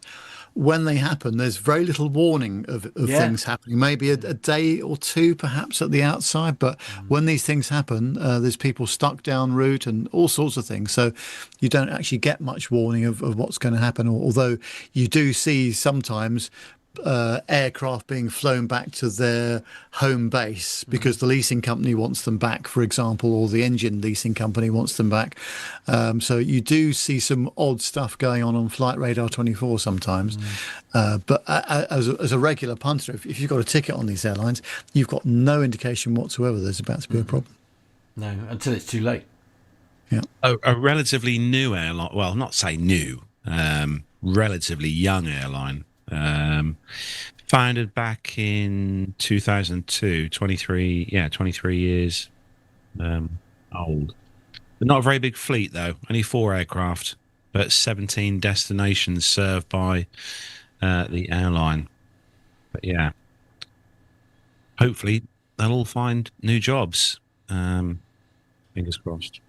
When they happen, there's very little warning of things happening. Maybe a day or two, perhaps, at the outside. But when these things happen, there's people stuck down route and all sorts of things. So you don't actually get much warning of what's going to happen. Although you do see sometimes aircraft being flown back to their home base because the leasing company wants them back, for example, or the engine leasing company wants them back. So you do see some odd stuff going on Flight Radar 24 sometimes. But as a regular punter, if you've got a ticket on these airlines, you've got no indication whatsoever there's about to be a problem. No, until it's too late. Yeah. A relatively new airline, well, not say new, relatively young airline, founded back in 2002, 23 years old. But not a very big fleet, though, only 4 aircraft, but 17 destinations served by the airline. But yeah, hopefully they'll all find new jobs. Fingers crossed.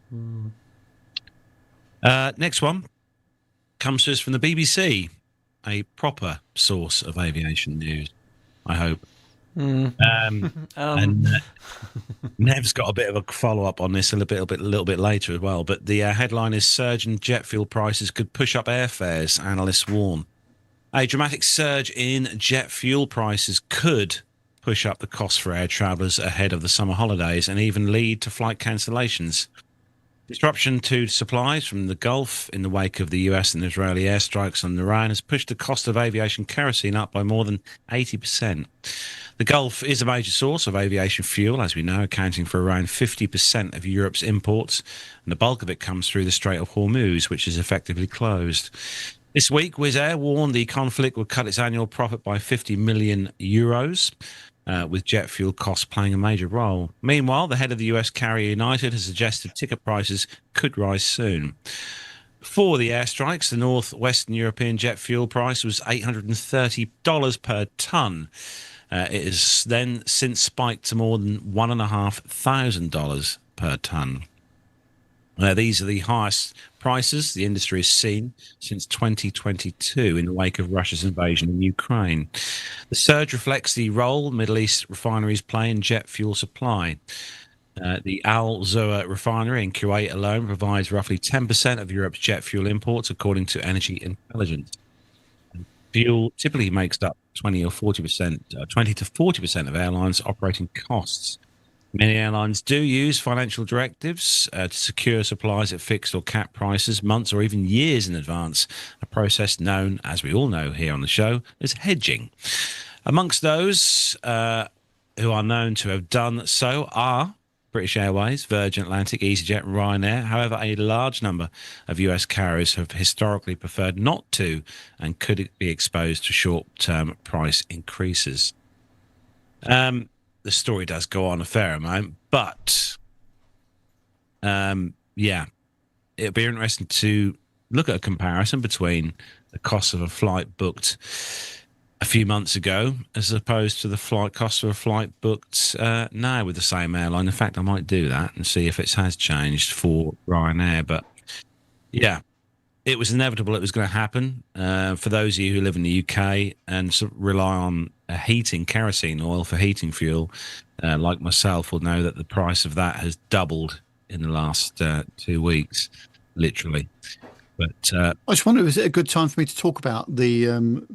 Next one comes to us from the BBC, a proper source of aviation news, I hope. And Nev's got a bit of a follow-up on this a little bit later as well. But the headline is surge in jet fuel prices could push up airfares, analysts warn. A dramatic surge in jet fuel prices could push up the cost for air travellers ahead of the summer holidays and even lead to flight cancellations. Disruption to supplies from the Gulf in the wake of the US and Israeli airstrikes on Iran has pushed the cost of aviation kerosene up by more than 80%. The Gulf is a major source of aviation fuel, as we know, accounting for around 50% of Europe's imports, and the bulk of it comes through the Strait of Hormuz, which is effectively closed. This week, Wizz Air warned the conflict would cut its annual profit by 50 million euros. With jet fuel costs playing a major role. Meanwhile, the head of the US carrier United has suggested ticket prices could rise soon. Before the airstrikes, the northwestern European jet fuel price was $830 per tonne. It has then since spiked to more than $1,500 per tonne. These are the highest prices the industry has seen since 2022 in the wake of Russia's invasion of Ukraine. The surge reflects the role Middle East refineries play in jet fuel supply. The Al Zour refinery in Kuwait alone provides roughly 10% of Europe's jet fuel imports, according to Energy Intelligence. Fuel typically makes up 20 to 40% of airlines' operating costs. Many airlines do use financial directives to secure supplies at fixed or capped prices months or even years in advance, a process known, as we all know here on the show, as hedging. Amongst those who are known to have done so are British Airways, Virgin Atlantic, EasyJet, and Ryanair. However, a large number of US carriers have historically preferred not to and could be exposed to short-term price increases. The story does go on a fair amount, but yeah, it'll be interesting to look at a comparison between the cost of a flight booked a few months ago as opposed to the flight cost of a flight booked now with the same airline. In fact, I might do that and see if it has changed for Ryanair. But yeah, it was inevitable it was going to happen. For those of you who live in the UK and rely on heating kerosene oil for heating fuel, like myself, will know that the price of that has doubled in the last 2 weeks, literally. But I just wonder, is it a good time for me to talk about the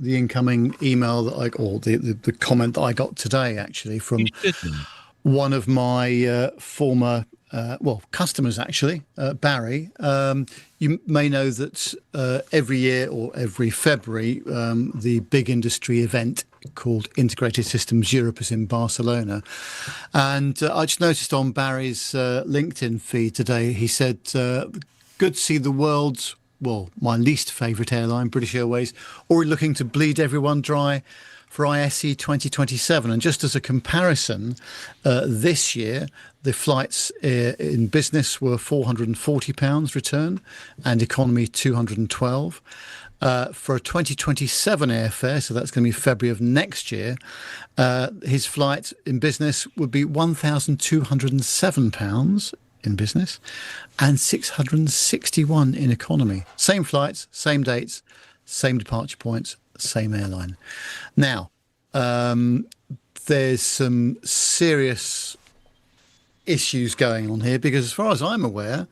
incoming email that the comment that I got today, actually, from one of my former customers, actually, Barry. You may know that every year or every February, the big industry event called Integrated Systems Europe is in Barcelona. And I just noticed on Barry's LinkedIn feed today, he said, good to see the world's, my least favourite airline, British Airways, already looking to bleed everyone dry for ISE 2027. And just as a comparison, this year, the flights in business were £440 return and economy £212. For a 2027 airfare, so that's going to be February of next year, his flight in business would be £1,207 in business and 661 in economy. Same flights, same dates, same departure points, same airline. Now, there's some serious issues going on here because as far as I'm aware,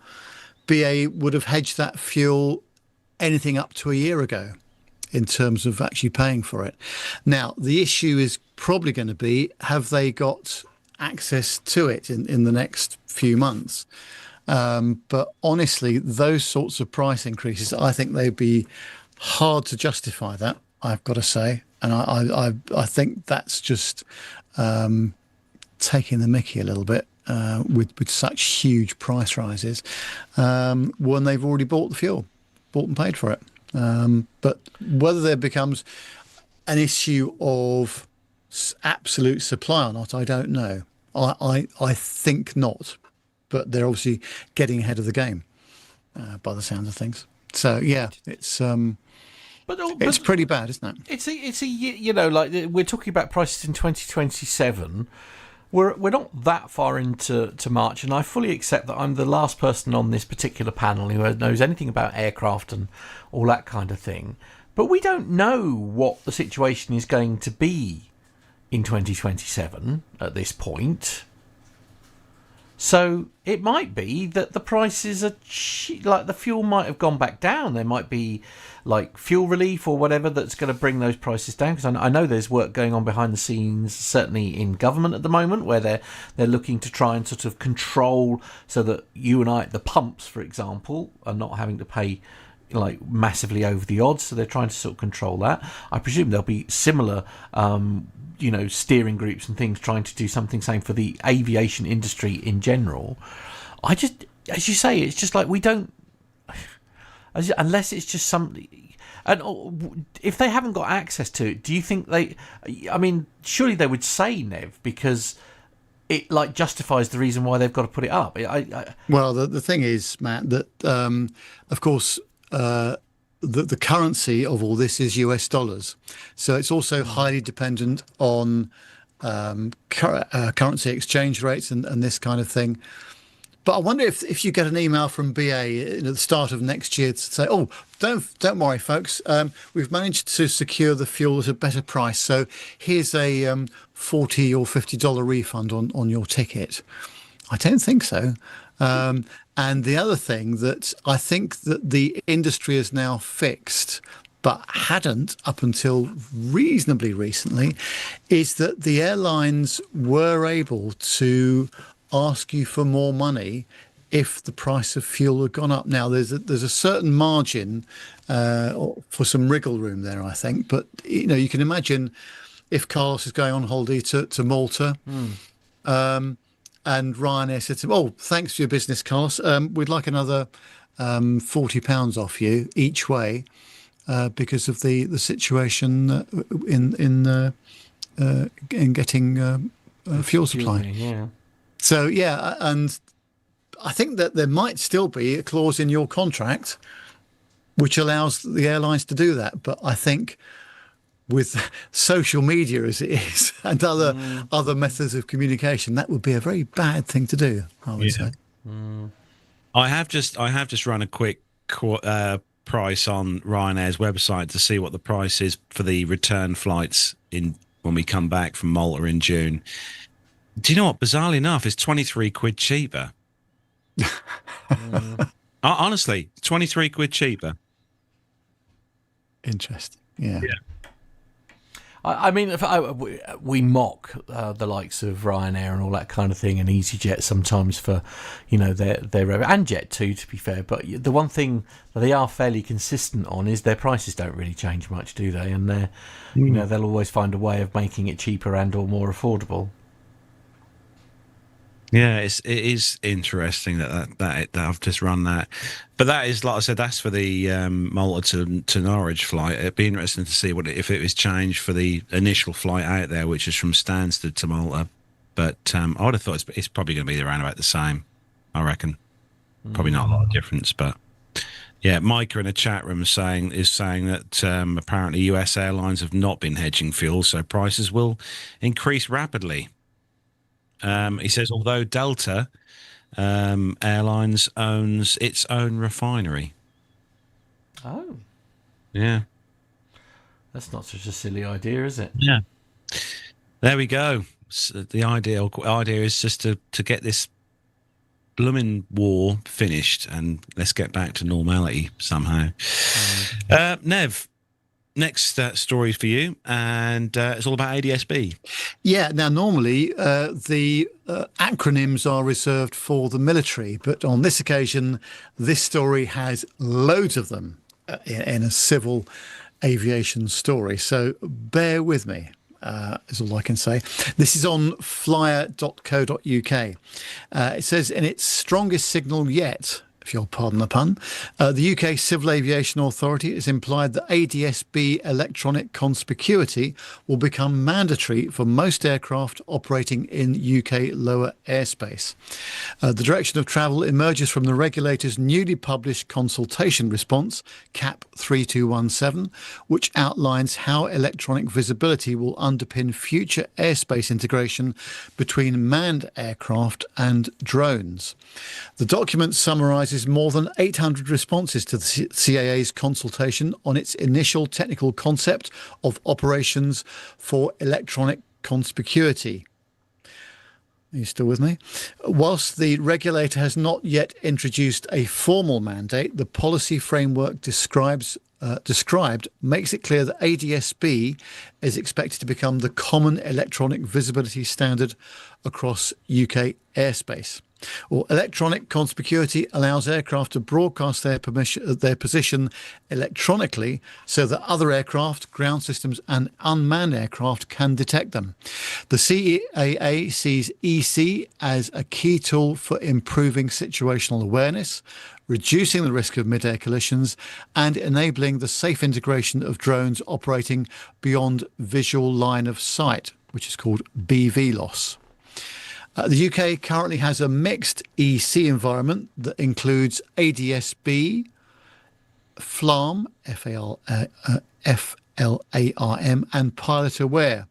BA would have hedged that fuel anything up to a year ago. in terms of actually paying for it. Now, the issue is probably going to be, have they got access to it in the next few months? But honestly, those sorts of price increases, I think they'd be hard to justify that, I've got to say. And I think that's just taking the mickey a little bit with such huge price rises when they've already bought the fuel, bought and paid for it. But whether there becomes an issue of absolute supply or not, I don't know. I think not, but they're obviously getting ahead of the game by the sounds of things. So yeah, it's pretty bad, isn't it? It's a you know, like we're talking about prices in 2027. We're not that far into March, and I fully accept that I'm the last person on this particular panel who knows anything about aircraft and all that kind of thing. But we don't know what the situation is going to be in 2027 at this point. So it might be that the prices are cheap, like the fuel might have gone back down. There might be like fuel relief or whatever that's going to bring those prices down. Because I know there's work going on behind the scenes, certainly in government at the moment, where they're looking to try and sort of control so that you and I at the pumps, for example, are not having to pay like massively over the odds. So they're trying to sort of control that. I presume there'll be similar steering groups and things trying to do something same for the aviation industry in general. I just, as you say, it's just like we don't, unless it's just something. And if they haven't got access to it, do you think surely they would say, Nev, because it like justifies the reason why they've got to put it up. Well, the thing is, Matt, that of course the currency of all this is US dollars, so it's also highly dependent on currency exchange rates and this kind of thing. But I wonder if you get an email from BA at the start of next year to say, "Oh, don't worry, folks, we've managed to secure the fuel at a better price. So here's a $40 or $50 refund on your ticket." I don't think so. And the other thing that I think that the industry has now fixed, but hadn't up until reasonably recently, is that the airlines were able to ask you for more money if the price of fuel had gone up. Now, there's a certain margin for some wriggle room there, I think. But, you can imagine if Carlos is going on holiday to Malta and Ryanair said to him, "Oh, thanks for your business, Carlos. We'd like another £40 off you each way because of the situation in getting fuel supply." Yeah. So, yeah, and I think that there might still be a clause in your contract which allows the airlines to do that. But I think with social media as it is and other methods of communication, that would be a very bad thing to do, I would say. I have just run a quick price on Ryanair's website to see what the price is for the return flights when we come back from Malta in June. Do you know what? Bizarrely enough, it's 23 quid cheaper. Honestly, 23 quid cheaper. Interesting. Yeah. I mean, we mock the likes of Ryanair and all that kind of thing, and EasyJet sometimes for, their and Jet too, to be fair. But the one thing that they are fairly consistent on is their prices don't really change much, do they? And they'll always find a way of making it cheaper and or more affordable. Yeah, it is interesting that I've just run that, but that is, like I said, that's for the Malta to Norwich flight. It'd be interesting to see if it was changed for the initial flight out there, which is from Stansted to Malta. But I would have thought it's probably going to be around about the same. I reckon, probably not a lot of difference, but yeah. Micah in a chat room is saying that apparently US airlines have not been hedging fuel, so prices will increase rapidly. He says, although Delta Airlines owns its own refinery. Oh. Yeah. That's not such a silly idea, is it? Yeah. There we go. So the idea is just to get this blooming war finished and let's get back to normality somehow. Nev, next story for you, and it's all about ADSB. Yeah, now normally the acronyms are reserved for the military, but on this occasion, this story has loads of them in a civil aviation story. So bear with me. Is all I can say. This is on flyer.co.uk. It says, in its strongest signal yet, if you'll pardon the pun, the UK Civil Aviation Authority has implied that ADS-B electronic conspicuity will become mandatory for most aircraft operating in UK lower airspace. The direction of travel emerges from the regulator's newly published consultation response, CAP 3217, which outlines how electronic visibility will underpin future airspace integration between manned aircraft and drones. The document summarises more than 800 responses to the CAA's consultation on its initial technical concept of operations for electronic conspicuity. Are you still with me? Whilst the regulator has not yet introduced a formal mandate, the policy framework described makes it clear that ADS-B is expected to become the common electronic visibility standard across UK airspace. Well, electronic conspicuity allows aircraft to broadcast their position electronically so that other aircraft, ground systems and unmanned aircraft can detect them. The CAA sees EC as a key tool for improving situational awareness, reducing the risk of mid-air collisions and enabling the safe integration of drones operating beyond visual line of sight, which is called BV loss. The UK currently has a mixed EC environment that includes ADS-B, FLARM, FLARM, and pilot aware.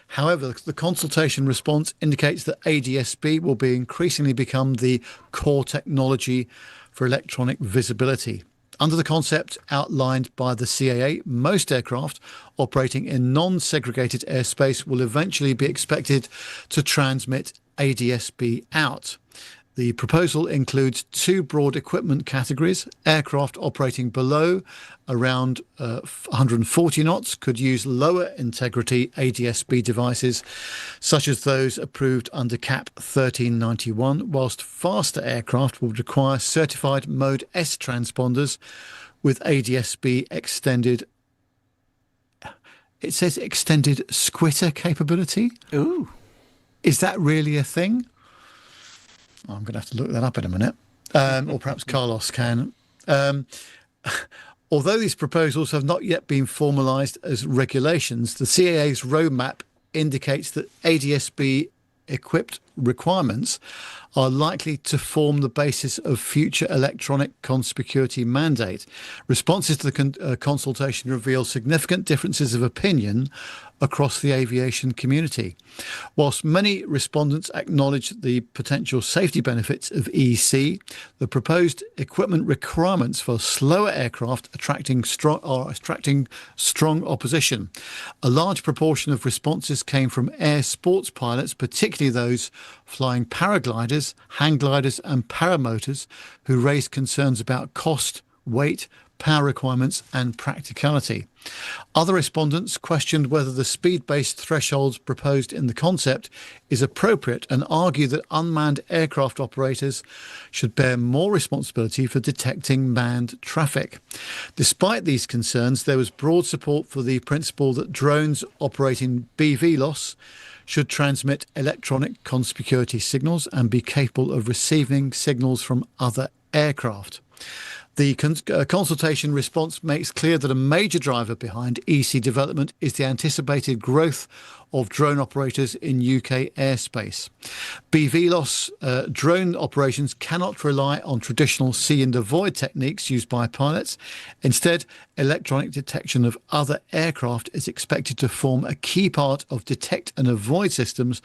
However, the consultation response indicates that ADS-B will be increasingly become the core technology for electronic visibility. Under the concept outlined by the CAA, most aircraft operating in non-segregated airspace will eventually be expected to transmit ADS-B out. The proposal includes two broad equipment categories. Aircraft operating below around 140 knots could use lower integrity ADS-B devices, such as those approved under CAP 1391, whilst faster aircraft will require certified Mode S transponders with ADS-B extended. It says extended squitter capability. Ooh. Is that really a thing? I'm going to have to look that up in a minute. Or perhaps Carlos can. Although these proposals have not yet been formalised as regulations, the CAA's roadmap indicates that ADS-B equipped requirements are likely to form the basis of future electronic conspicuity mandate. Responses to the consultation reveal significant differences of opinion across the aviation community. Whilst many respondents acknowledge the potential safety benefits of EC, the proposed equipment requirements for slower aircraft attracting strong opposition. A large proportion of responses came from air sports pilots, particularly those flying paragliders, hang gliders and paramotors, who raised concerns about cost, weight, power requirements and practicality. Other respondents questioned whether the speed-based thresholds proposed in the concept is appropriate and argue that unmanned aircraft operators should bear more responsibility for detecting manned traffic. Despite these concerns, there was broad support for the principle that drones operating BV loss should transmit electronic conspicuity signals and be capable of receiving signals from other aircraft. The consultation response makes clear that a major driver behind EC development is the anticipated growth of drone operators in UK airspace. BV loss drone operations cannot rely on traditional see and avoid techniques used by pilots. Instead, electronic detection of other aircraft is expected to form a key part of detect and avoid systems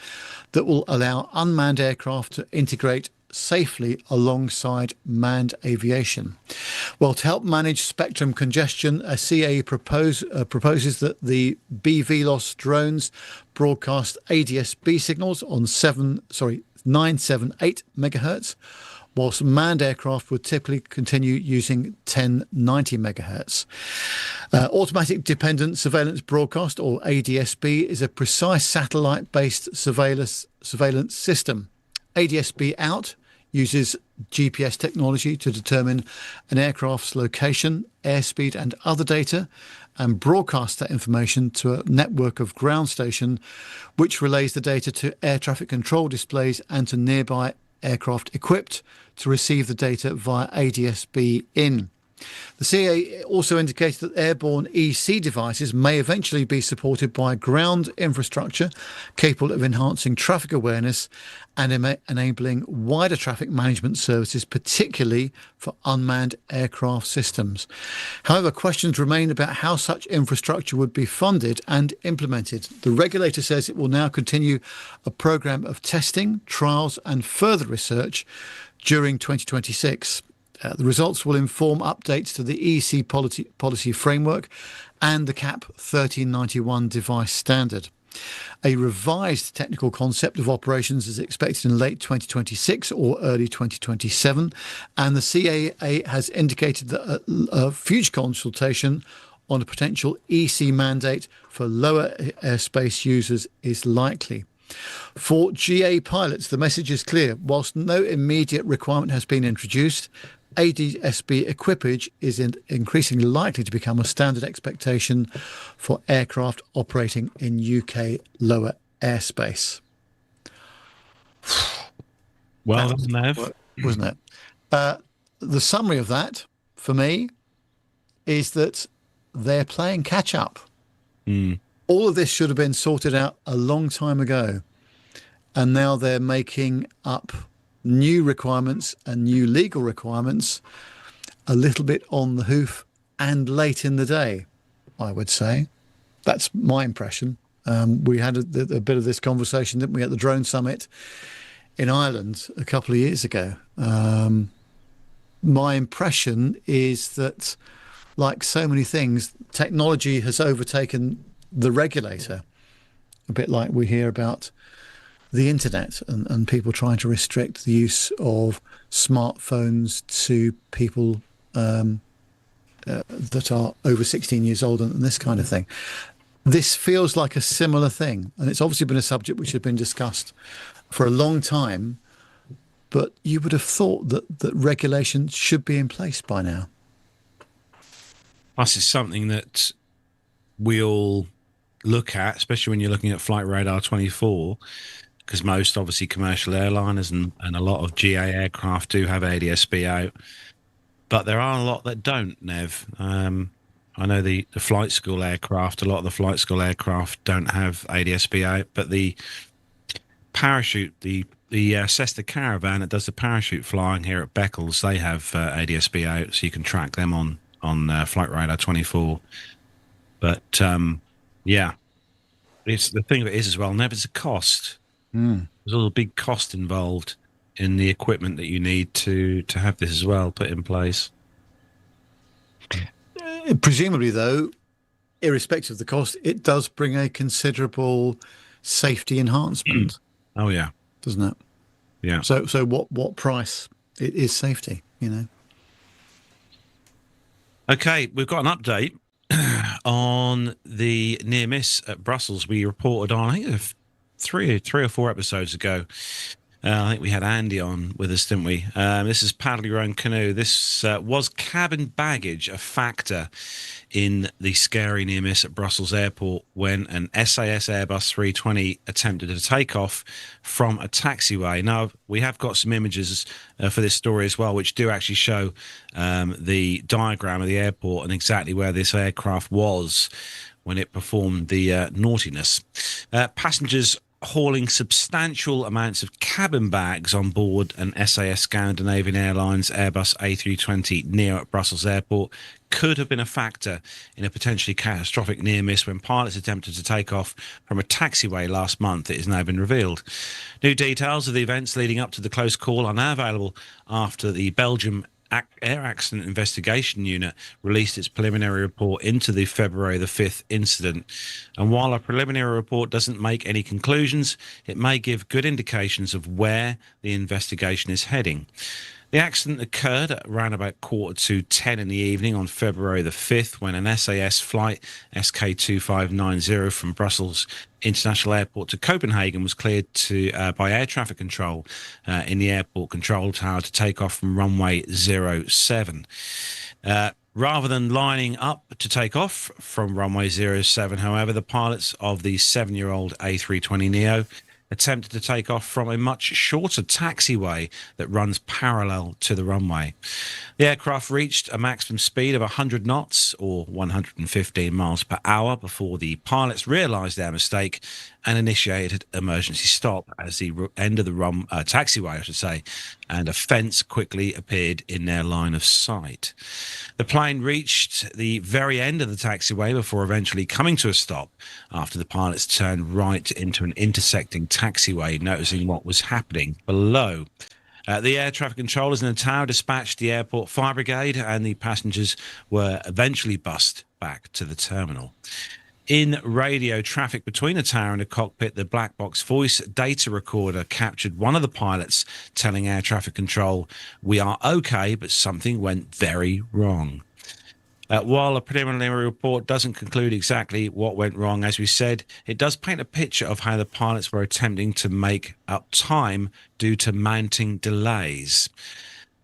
that will allow unmanned aircraft to integrate safely alongside manned aviation. Well, to help manage spectrum congestion, a CAA proposes that the BVLOS drones broadcast ADS-B signals on 978 megahertz whilst manned aircraft would typically continue using 1090 megahertz. Automatic Dependent Surveillance Broadcast, or ADSB, is a precise satellite-based surveillance system. ADSB out uses GPS technology to determine an aircraft's location, airspeed and other data, and broadcast that information to a network of ground station, which relays the data to air traffic control displays and to nearby aircraft equipped to receive the data via ADSB in. The CA also indicated that airborne EC devices may eventually be supported by ground infrastructure capable of enhancing traffic awareness and enabling wider traffic management services, particularly for unmanned aircraft systems. However, questions remain about how such infrastructure would be funded and implemented. The regulator says it will now continue a program of testing, trials and further research during 2026. The results will inform updates to the EC policy framework and the CAP 1391 device standard. A revised technical concept of operations is expected in late 2026 or early 2027, and the CAA has indicated that a future consultation on a potential EC mandate for lower airspace users is likely. For GA pilots, the message is clear. Whilst no immediate requirement has been introduced, ADSB equipage is increasingly likely to become a standard expectation for aircraft operating in UK lower airspace. Well done, Nev. Wasn't it? The summary of that, for me, is that they're playing catch up. All of this should have been sorted out a long time ago, and now they're making up new requirements and new legal requirements a little bit on the hoof and late in the day, I would say. That's my impression. We had a bit of this conversation, didn't we, at the Drone Summit in Ireland a couple of years ago. My impression is that, like so many things, technology has overtaken the regulator, a bit like we hear about the internet and people trying to restrict the use of smartphones to people that are over 16 years old and this kind of thing. This feels like a similar thing, and it's obviously been a subject which has been discussed for a long time, but you would have thought that regulation should be in place by now. This is something that we all look at, especially when you're looking at Flight Radar 24, because most obviously commercial airliners and a lot of GA aircraft do have ADSB out, but there are a lot that don't, Nev. I know the flight school aircraft, a lot of the flight school aircraft don't have ADSB out, but the parachute, the Cessna Caravan that does the parachute flying here at Beccles, they have ADSB out, so you can track them on Flight Radar 24. But yeah, it's the thing that is as well, Nev, it's a cost. There's a little big cost involved in the equipment that you need to have this as well put in place. Presumably, though, irrespective of the cost, it does bring a considerable safety enhancement. Oh yeah, doesn't it? Yeah. So what price? It is safety, you know. Okay, we've got an update on the near miss at Brussels. We reported on, I think, three or four episodes ago. I think we had Andy on with us, didn't we? This is paddle your own canoe. This was cabin baggage a factor in the scary near miss at Brussels Airport when an SAS Airbus 320 attempted to take off from a taxiway. Now, we have got some images for this story as well, which do actually show the diagram of the airport and exactly where this aircraft was when it performed the naughtiness. Passengers hauling substantial amounts of cabin bags on board an SAS Scandinavian Airlines Airbus A320 near at Brussels Airport could have been a factor in a potentially catastrophic near miss when pilots attempted to take off from a taxiway last month. It has now been revealed. New details of the events leading up to the close call are now available after the Belgium Air Accident Investigation Unit released its preliminary report into the February the 5th incident. And while a preliminary report doesn't make any conclusions, it may give good indications of where the investigation is heading. The accident occurred at around about 10:15 in the evening on February the 5th when an SAS flight SK2590 from Brussels International Airport to Copenhagen was cleared by air traffic control in the airport control tower to take off from runway 07. Rather than lining up to take off from runway 07, however, the pilots of the 7-year-old A320neo attempted to take off from a much shorter taxiway that runs parallel to the runway. The aircraft reached a maximum speed of 100 knots or 115 miles per hour before the pilots realized their mistake and initiated emergency stop as the end of the taxiway, I should say, and a fence quickly appeared in their line of sight. The plane reached the very end of the taxiway before eventually coming to a stop after the pilots turned right into an intersecting taxiway, noticing what was happening below. The air traffic controllers in the tower dispatched the airport fire brigade, and the passengers were eventually bussed back to the terminal. In radio traffic between the tower and the cockpit, the black box voice data recorder captured one of the pilots telling air traffic control, "We are okay, but something went very wrong." While a preliminary report doesn't conclude exactly what went wrong, as we said, it does paint a picture of how the pilots were attempting to make up time due to mounting delays.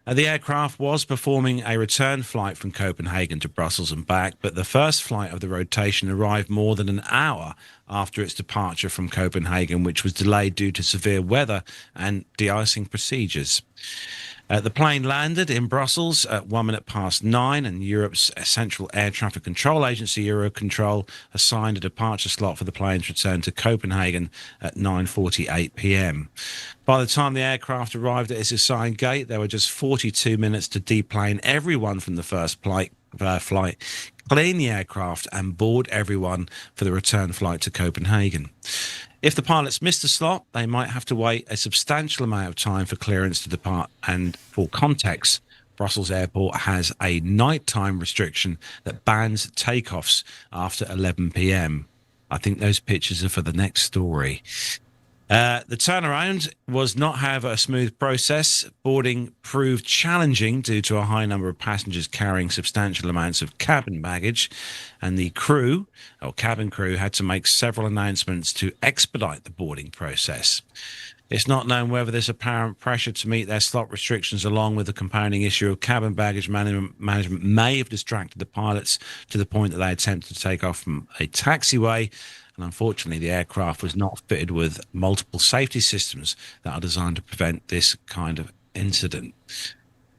The aircraft was performing a return flight from Copenhagen to Brussels and back, but the first flight of the rotation arrived more than an hour after its departure from Copenhagen, which was delayed due to severe weather and de-icing procedures. The plane landed in Brussels at 9:01, and Europe's Central Air Traffic Control Agency, Eurocontrol, assigned a departure slot for the plane's return to Copenhagen at 9:48 p.m. By the time the aircraft arrived at its assigned gate, there were just 42 minutes to deplane everyone from the first flight, clean the aircraft, and board everyone for the return flight to Copenhagen. If the pilots missed a slot, they might have to wait a substantial amount of time for clearance to depart. And for context, Brussels Airport has a nighttime restriction that bans takeoffs after 11 p.m. I think those pictures are for the next story. The turnaround was not, however, a smooth process. Boarding proved challenging due to a high number of passengers carrying substantial amounts of cabin baggage, and the crew, or cabin crew, had to make several announcements to expedite the boarding process. It's not known whether this apparent pressure to meet their slot restrictions, along with the compounding issue of cabin baggage management, may have distracted the pilots to the point that they attempted to take off from a taxiway. And unfortunately, the aircraft was not fitted with multiple safety systems that are designed to prevent this kind of incident.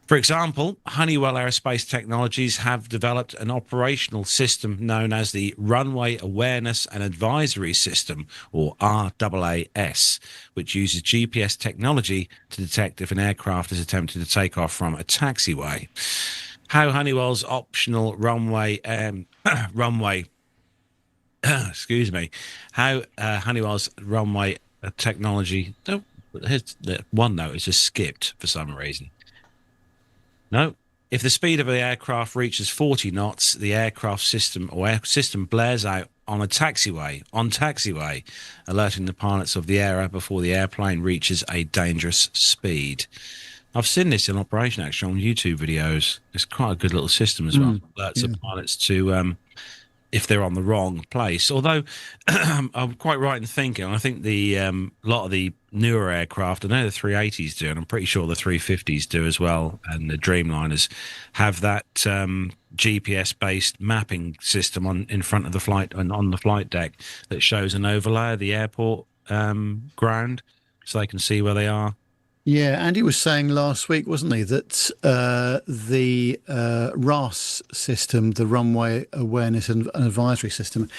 For example, Honeywell Aerospace Technologies have developed an operational system known as the Runway Awareness and Advisory System, or RAAS, which uses GPS technology to detect if an aircraft is attempting to take off from a taxiway. How Honeywell's optional Honeywell's runway technology. Oh, here's the OneNote is just skipped for some reason. No, if the speed of the aircraft reaches 40 knots, the aircraft system blares out on taxiway, alerting the pilots of the error before the airplane reaches a dangerous speed. I've seen this in operation actually on YouTube videos. It's quite a good little system as well. Alerts the pilots to if they're on the wrong place. Although I'm quite right in thinking, I think the lot of the newer aircraft, I know the 380s do, and I'm pretty sure the 350s do as well, and the Dreamliners have that GPS-based mapping system in front of the flight and on the flight deck that shows an overlay of the airport ground, so they can see where they are. Yeah, Andy was saying last week, wasn't he, that the RAS system, the Runway Awareness and Advisory System,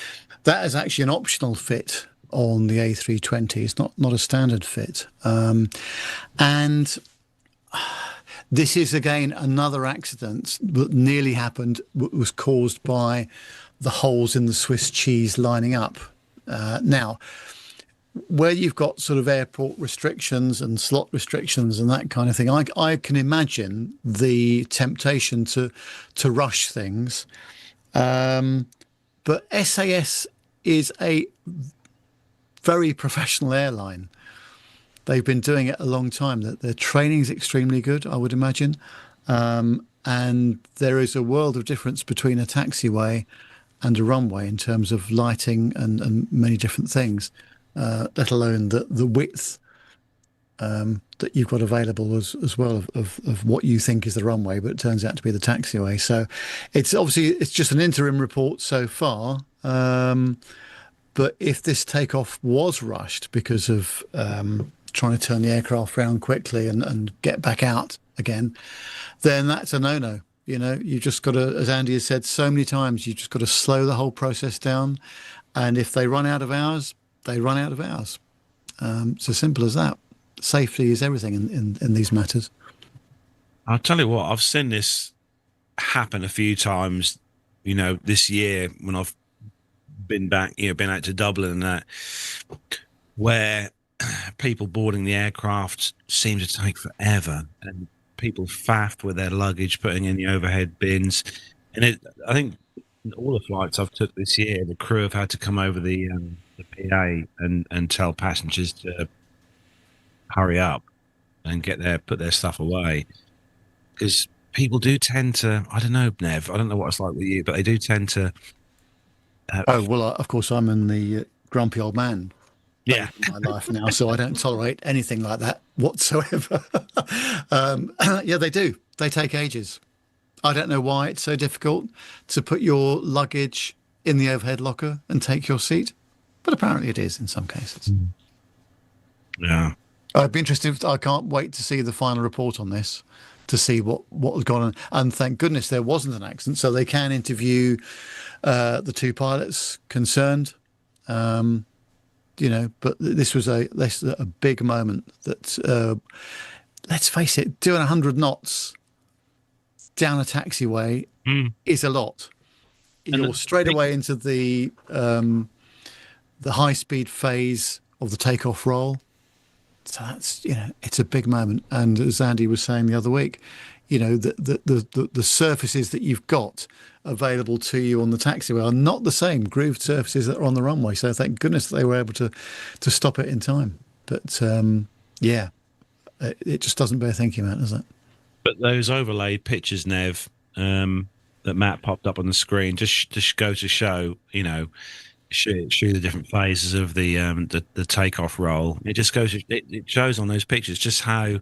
that is actually an optional fit on the A320. It's not a standard fit. And this is, again, another accident that nearly happened, was caused by the holes in the Swiss cheese lining up. Now, where you've got sort of airport restrictions and slot restrictions and that kind of thing, I can imagine the temptation to rush things. But SAS is a very professional airline. They've been doing it a long time. That their training is extremely good, I would imagine. And there is a world of difference between a taxiway and a runway in terms of lighting and many different things, let alone the width that you've got available as well of what you think is the runway, but it turns out to be the taxiway. So it's obviously it's just an interim report so far. But if this takeoff was rushed because of trying to turn the aircraft around quickly and get back out again, then that's a no-no. You know, you just got to, as Andy has said so many times, you just got to slow the whole process down. And if they run out of hours, they run out of hours. It's as simple as that. Safety is everything in these matters. I'll tell you what, I've seen this happen a few times, you know, this year when I've been back, you know, been out to Dublin and that, where people boarding the aircraft seem to take forever and people faffed with their luggage, putting in the overhead bins. And I think all the flights I've took this year, the crew have had to come over the PA and tell passengers to hurry up and put their stuff away, because people do tend to, I don't know, Nev, I don't know what it's like with you, but they do tend to of course I'm in the grumpy old man yeah in my life now, so I don't tolerate anything like that whatsoever. Yeah, they do. They take ages. I don't know why it's so difficult to put your luggage in the overhead locker and take your seat, but apparently it is in some cases. yeah I'd be interested. I can't wait to see the final report on this, to see what has gone on. And thank goodness there wasn't an accident, so they can interview the two pilots concerned. You know, but this was a big moment. That let's face it, doing 100 knots down a taxiway is a lot. You're straight away into the high speed phase of the takeoff roll. So that's, you know, it's a big moment. And as Andy was saying the other week, you know, the surfaces that you've got available to you on the taxiway are not the same grooved surfaces that are on the runway. So thank goodness they were able to stop it in time. But yeah, it just doesn't bear thinking about, does it? But those overlaid pictures, Nev, that Matt popped up on the screen, just go to show, you know, show the different phases of the takeoff roll. It just goes, it shows on those pictures just how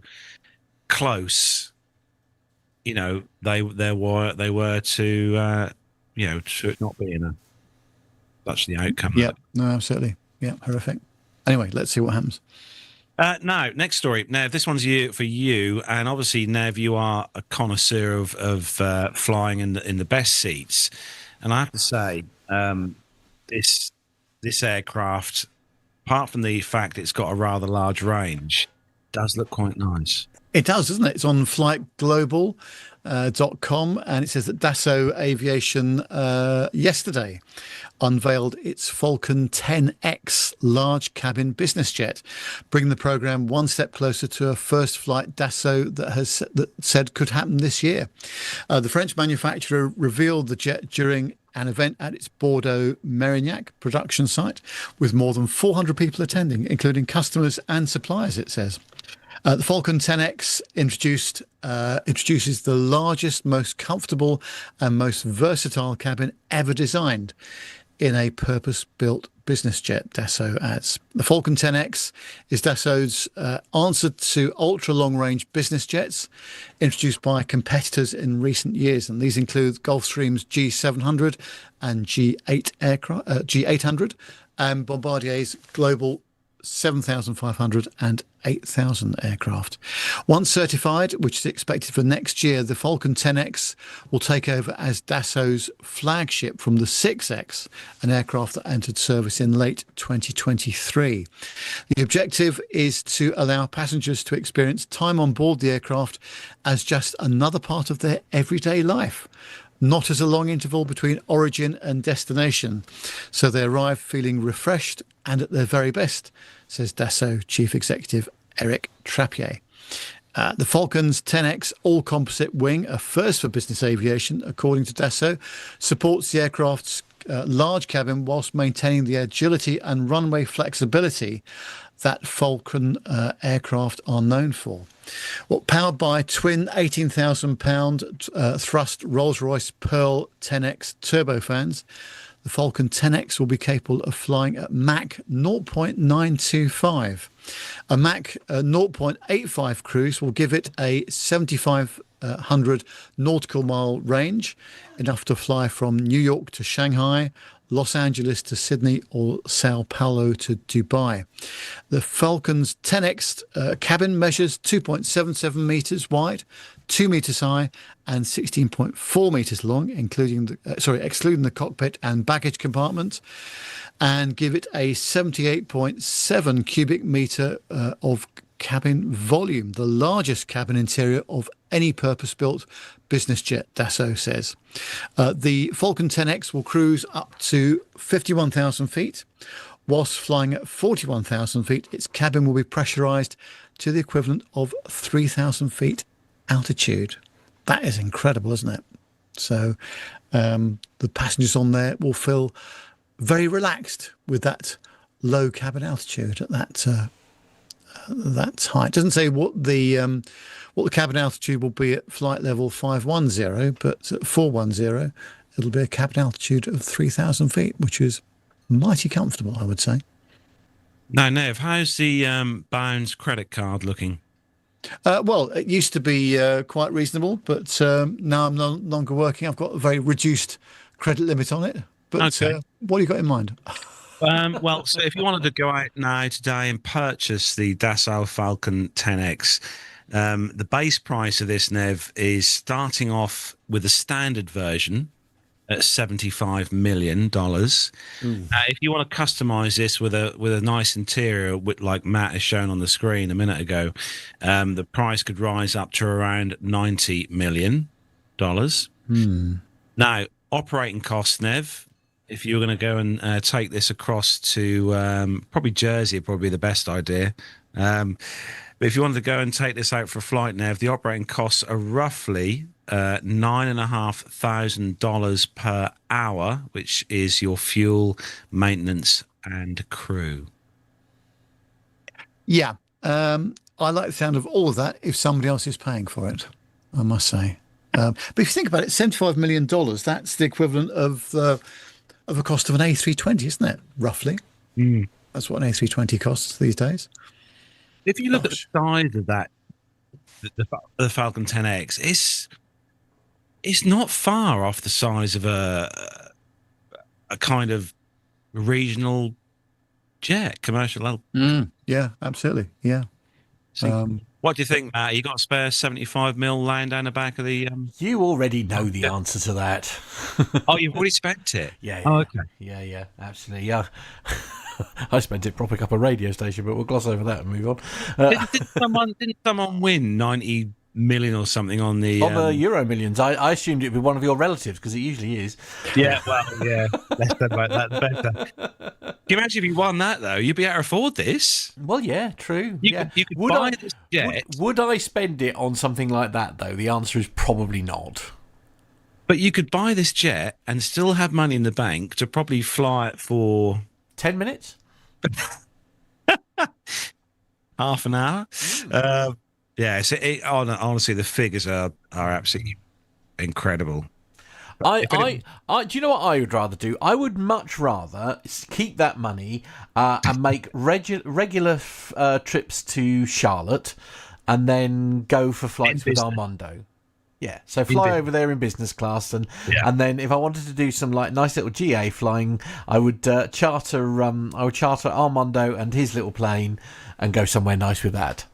close, you know, they were to you know, to it not being such the outcome. Yeah, no, absolutely. Yeah, horrific. Anyway, let's see what happens. Now, next story. Nev, this one's for you, and obviously, Nev, you are a connoisseur of flying in the best seats, and I have to say, this aircraft, apart from the fact it's got a rather large range, does look quite nice. It does, doesn't it? It's on flightglobal.com, and it says that Dassault Aviation yesterday unveiled its Falcon 10X large cabin business jet, bringing the program one step closer to a first flight Dassault that said could happen this year. The French manufacturer revealed the jet during an event at its Bordeaux Mérignac production site, with more than 400 people attending, including customers and suppliers, it says. The Falcon 10X introduces the largest, most comfortable and most versatile cabin ever designed in a purpose-built business jet, Dassault adds. The Falcon 10X is Dassault's answer to ultra-long-range business jets introduced by competitors in recent years, and these include Gulfstream's G700 and G800, and Bombardier's Global 7,500 and 8,000 aircraft. Once certified, which is expected for next year, the Falcon 10X will take over as Dassault's flagship from the 6X, an aircraft that entered service in late 2023. The objective is to allow passengers to experience time on board the aircraft as just another part of their everyday life, not as a long interval between origin and destination, so they arrive feeling refreshed and at their very best, says Dassault Chief Executive Eric Trappier. The Falcon's 10X all-composite wing, a first for business aviation, according to Dassault, supports the aircraft's large cabin whilst maintaining the agility and runway flexibility that Falcon aircraft are known for. Well, powered by twin 18,000-pound thrust Rolls-Royce Pearl 10X turbofans, the Falcon 10X will be capable of flying at Mach 0.925. A Mach 0.85 cruise will give it a 7,500 nautical mile range, enough to fly from New York to Shanghai, Los Angeles to Sydney, or Sao Paulo to Dubai. The Falcon's 10X cabin measures 2.77 meters wide, 2 meters high, and 16.4 meters long, excluding the cockpit and baggage compartment, and give it a 78.7 cubic meter of cabin volume, the largest cabin interior of any purpose-built business jet, Dassault says. The Falcon 10X will cruise up to 51,000 feet. Whilst flying at 41,000 feet, its cabin will be pressurized to the equivalent of 3,000 feet altitude. That is incredible, isn't it? So the passengers on there will feel very relaxed with that low cabin altitude at that height. It doesn't say what the cabin altitude will be at flight level 510, but at 410 it'll be a cabin altitude of 3,000 feet, which is mighty comfortable, I would say. Now, Nev, how's the Bounds credit card looking? Well, it used to be quite reasonable, but now I'm no longer working. I've got a very reduced credit limit on it. But Okay. what do you got in mind? Well, so if you wanted to go out now today and purchase the Dassault Falcon 10X, the base price of this, Nev, is starting off with the standard version at $75 million. If you want to customize this with a nice interior, like Matt has shown on the screen a minute ago, the price could rise up to around $90 million. Now, operating costs, Nev, if you were going to go and take this across to probably Jersey, probably the best idea. But if you wanted to go and take this out for a flight, Nev, the operating costs are roughly $9,500 per hour, which is your fuel, maintenance, and crew. Yeah, I like the sound of all of that if somebody else is paying for it, I must say. But if you think about it, $75 million, that's the equivalent of a cost of an A320, isn't it? Roughly. That's what an A320 costs these days. If you look at the size of that, the Falcon 10X, it's not far off the size of a kind of regional jet, commercial. Yeah, absolutely. Yeah. So, what do you think, Matt? You got a spare 75 mil lying down the back of the? You already know the answer to that. Oh, you've already spent it. Yeah. Oh, okay. Yeah, absolutely. Yeah. I spent it propping up a radio station, but we'll gloss over that and move on. Didn't someone win 90 million or something on the Euro Millions? I assumed it'd be one of your relatives because it usually is. Yeah, well, yeah. Less said about that, the better. Can you imagine if you won that though? You'd be able to afford this. Well, yeah, true. You could buy this jet. Would I spend it on something like that though? The answer is probably not. But you could buy this jet and still have money in the bank to probably fly it for 10 minutes? half an hour. Yeah, so honestly, the figures are absolutely incredible. Do you know what I would rather do? I would much rather keep that money and make regular trips to Charlotte and then go for flights with Armando. Yeah, so fly over there in business class, and then if I wanted to do some like nice little GA flying, I would charter Armando and his little plane and go somewhere nice with that.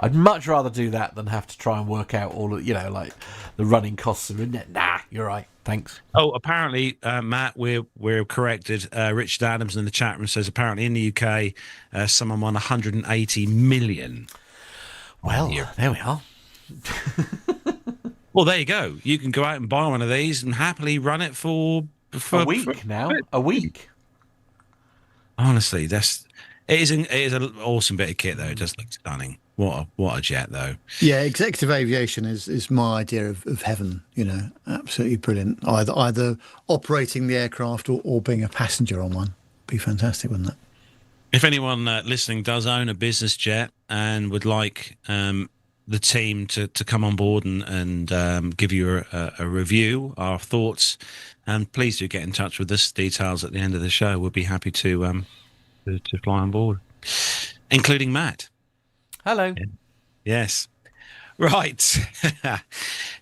I'd much rather do that than have to try and work out all of, like the running costs of it. Nah, you're right. Thanks. Oh, apparently, Matt, we're corrected. Richard Adams in the chat room says apparently in the UK, someone won 180 million. Well, there we are. Well, there you go. You can go out and buy one of these and happily run it for a week now. A week. Honestly, it is an awesome bit of kit though. It does look stunning. What a jet, though. Yeah, executive aviation is my idea of heaven. Absolutely brilliant. Either operating the aircraft or being a passenger on one. Be fantastic, wouldn't it? If anyone listening does own a business jet and would like the team to come on board and give you a review, our thoughts, and please do get in touch with us. Details at the end of the show. We'll be happy to fly on board, including Matt. Hello. Yes. Right.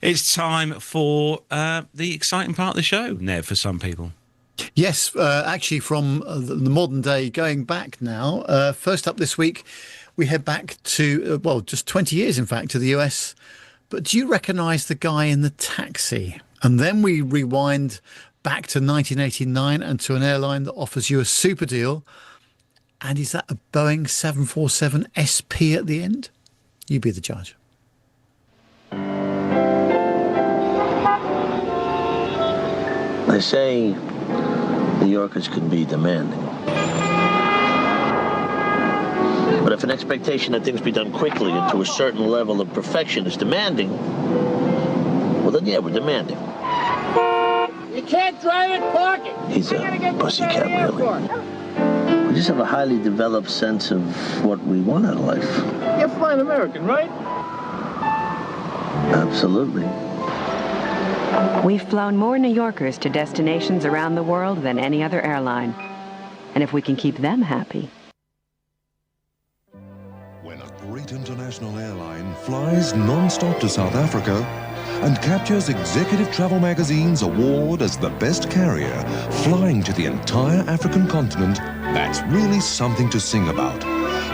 It's time for the exciting part of the show, Nev, for some people. Yes, actually from the modern day, going back now. First up this week, we head back to, just 20 years, in fact, to the US. But do you recognise the guy in the taxi? And then we rewind back to 1989 and to an airline that offers you a super deal. And is that a Boeing 747 SP at the end? You be the judge. They say New Yorkers can be demanding. But if an expectation that things be done quickly and to a certain level of perfection is demanding, well then yeah, we're demanding. You can't drive it, park it. He's a pussycat, really. We just have a highly developed sense of what we want out of life. You're flying American, right? Absolutely. We've flown more New Yorkers to destinations around the world than any other airline. And if we can keep them happy. When a great international airline flies non-stop to South Africa and captures Executive Travel Magazine's award as the best carrier, flying to the entire African continent, that's really something to sing about.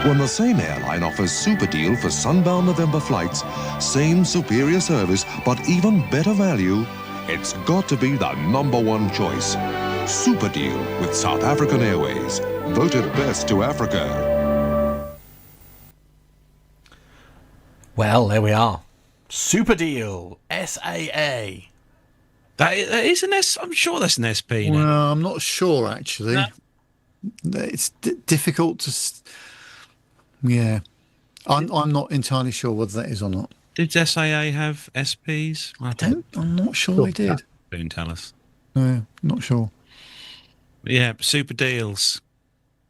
When the same airline offers super deal for sunbound November flights, same superior service, but even better value, it's got to be the #1 choice. Super deal with South African Airways, voted best to Africa. Well, there we are. Super deal, SAA. That is an S. I'm sure that's an SP. Well, I'm not sure actually. No. It's difficult to. Yeah, I'm not entirely sure whether that is or not. Did SAA have SPs? I'm not sure they did. Soon tell us. No, not sure. Yeah, super deals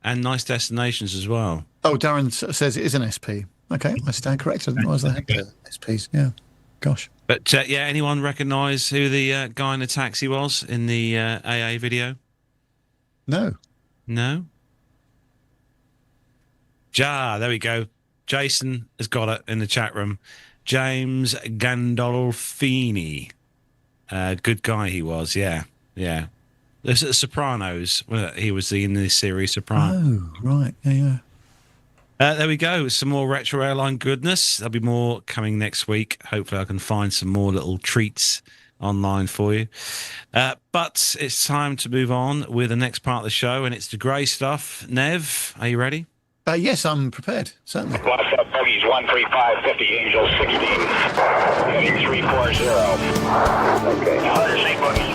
and nice destinations as well. Oh, Darren says it is an SP. Okay, I stand corrected. I didn't realise they had SPs. Yeah, gosh. But yeah, anyone recognise who the guy in the taxi was in the AA video? No. No. There we go. Jason has got it in the chat room. James Gandolfini. Good guy he was, yeah. There's The Sopranos. He was in the series Sopranos. Oh, right. Yeah. There we go. Some more retro airline goodness. There'll be more coming next week. Hopefully I can find some more little treats online for you. But it's time to move on with the next part of the show, and it's the grey stuff. Nev, are you ready? Yes, I'm prepared, certainly. What's up, bogeys 13550, Angel 16, heading 340. Okay. Undersea boogie.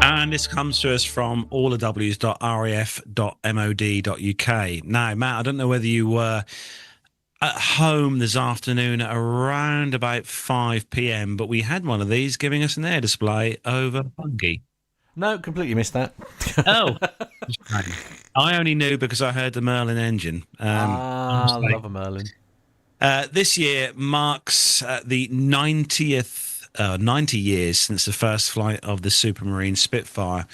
And this comes to us from allthews.raf.mod.uk. Now, Matt, I don't know whether you were at home this afternoon at around about 5 p.m, but we had one of these giving us an air display over Bungie. No, completely missed that. Oh, I only knew because I heard the Merlin engine. I love a Merlin. This year marks the 90 years since the first flight of the Supermarine Spitfire.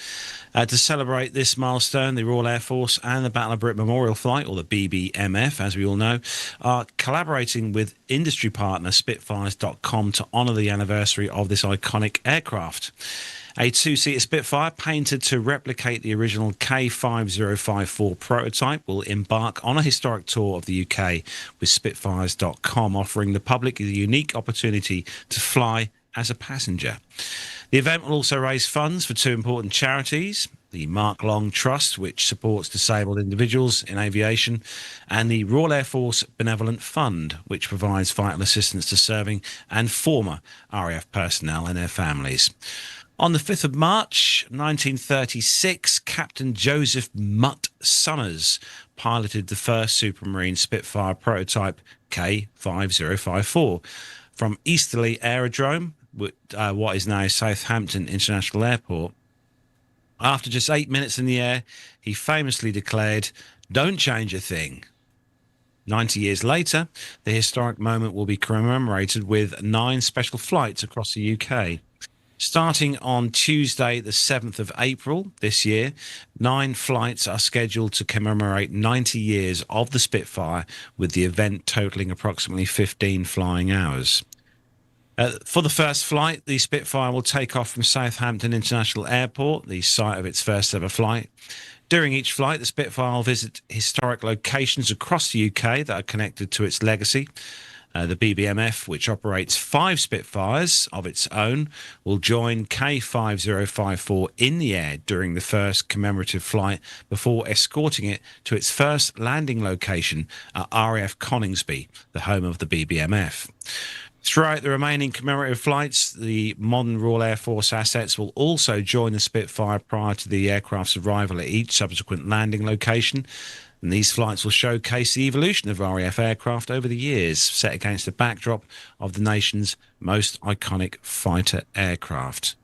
To celebrate this milestone, the Royal Air Force and the Battle of Britain Memorial Flight, or the BBMF, as we all know, are collaborating with industry partner Spitfires.com to honour the anniversary of this iconic aircraft. A two-seater Spitfire painted to replicate the original K5054 prototype will embark on a historic tour of the UK with Spitfires.com, offering the public the unique opportunity to fly as a passenger. The event will also raise funds for two important charities, the the Mark Long Trust, which supports disabled individuals in aviation, and the Royal Air Force Benevolent Fund, which provides vital assistance to serving and former RAF personnel and their families. On the 5th of March 1936, Captain Joseph Mutt Summers piloted the first Supermarine Spitfire prototype K5054 from Easterly Aerodrome, what is now Southampton International Airport. After just 8 minutes in the air, he famously declared, "Don't change a thing." 90 years later, the historic moment will be commemorated with 9 special flights across the UK. Starting on Tuesday, the 7th of April this year, 9 flights are scheduled to commemorate 90 years of the Spitfire, with the event totaling approximately 15 flying hours. For the first flight, the Spitfire will take off from Southampton International Airport, the site of its first ever flight. During each flight, the Spitfire will visit historic locations across the UK that are connected to its legacy. The BBMF, which operates 5 Spitfires of its own, will join K5054 in the air during the first commemorative flight before escorting it to its first landing location at RAF Coningsby, the home of the BBMF. Throughout the remaining commemorative flights, the modern Royal Air Force assets will also join the Spitfire prior to the aircraft's arrival at each subsequent landing location. And these flights will showcase the evolution of RAF aircraft over the years, set against the backdrop of the nation's most iconic fighter aircraft.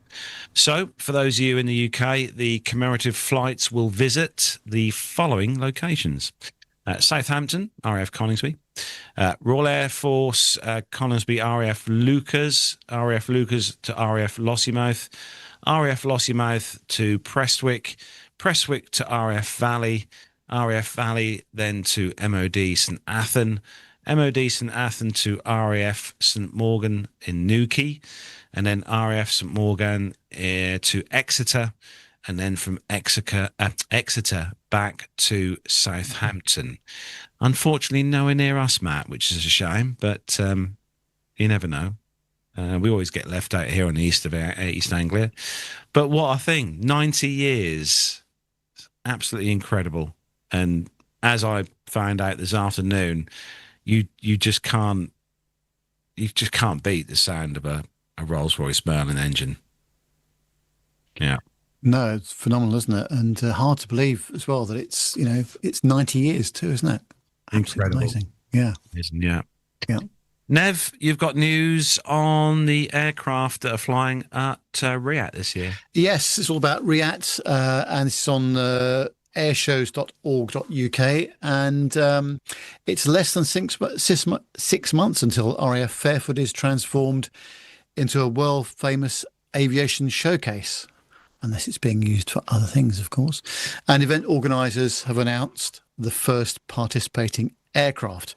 So, for those of you in the UK, the commemorative flights will visit the following locations. Southampton, RAF Coningsby. Royal Air Force Coningsby RAF Lucas to RAF Lossiemouth, RAF Lossiemouth to Prestwick, Prestwick to RAF Valley then to MOD St Athan, MOD St Athan to RAF St Morgan in Newquay, and then RAF St Morgan to Exeter, and then from Exeter back to Southampton. Unfortunately, nowhere near us, Matt, which is a shame, but you never know. We always get left out here on the east of East Anglia. But what a thing, 90 years, absolutely incredible. And as I found out this afternoon, you just can't beat the sound of a Rolls-Royce Merlin engine. Yeah. No, it's phenomenal, isn't it? And hard to believe as well that it's 90 years too, isn't it? Absolutely amazing. Yeah. Yeah. Yeah. Nev, you've got news on the aircraft that are flying at RIAT this year. Yes, it's all about RIAT, and it's on airshows.org.uk, and it's less than 6 months until RAF Fairford is transformed into a world famous aviation showcase, unless it's being used for other things, of course. And event organisers have announced the first participating aircraft.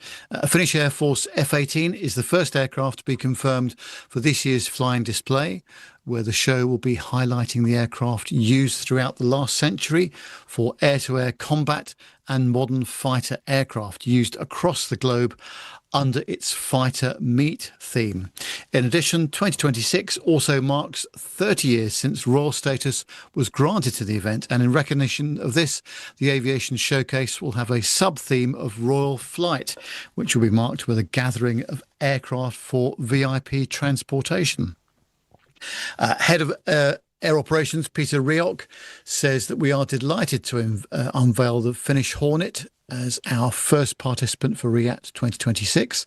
Finnish Air Force F-18 is the first aircraft to be confirmed for this year's flying display, where the show will be highlighting the aircraft used throughout the last century for air-to-air combat and modern fighter aircraft used across the globe under its fighter meet theme. In addition, 2026 also marks 30 years since royal status was granted to the event, and in recognition of this, the Aviation Showcase will have a sub-theme of Royal Flight, which will be marked with a gathering of aircraft for VIP transportation. Head of Air Operations, Peter Rioch, says that we are delighted to unveil the Finnish Hornet as our first participant for RIAT 2026.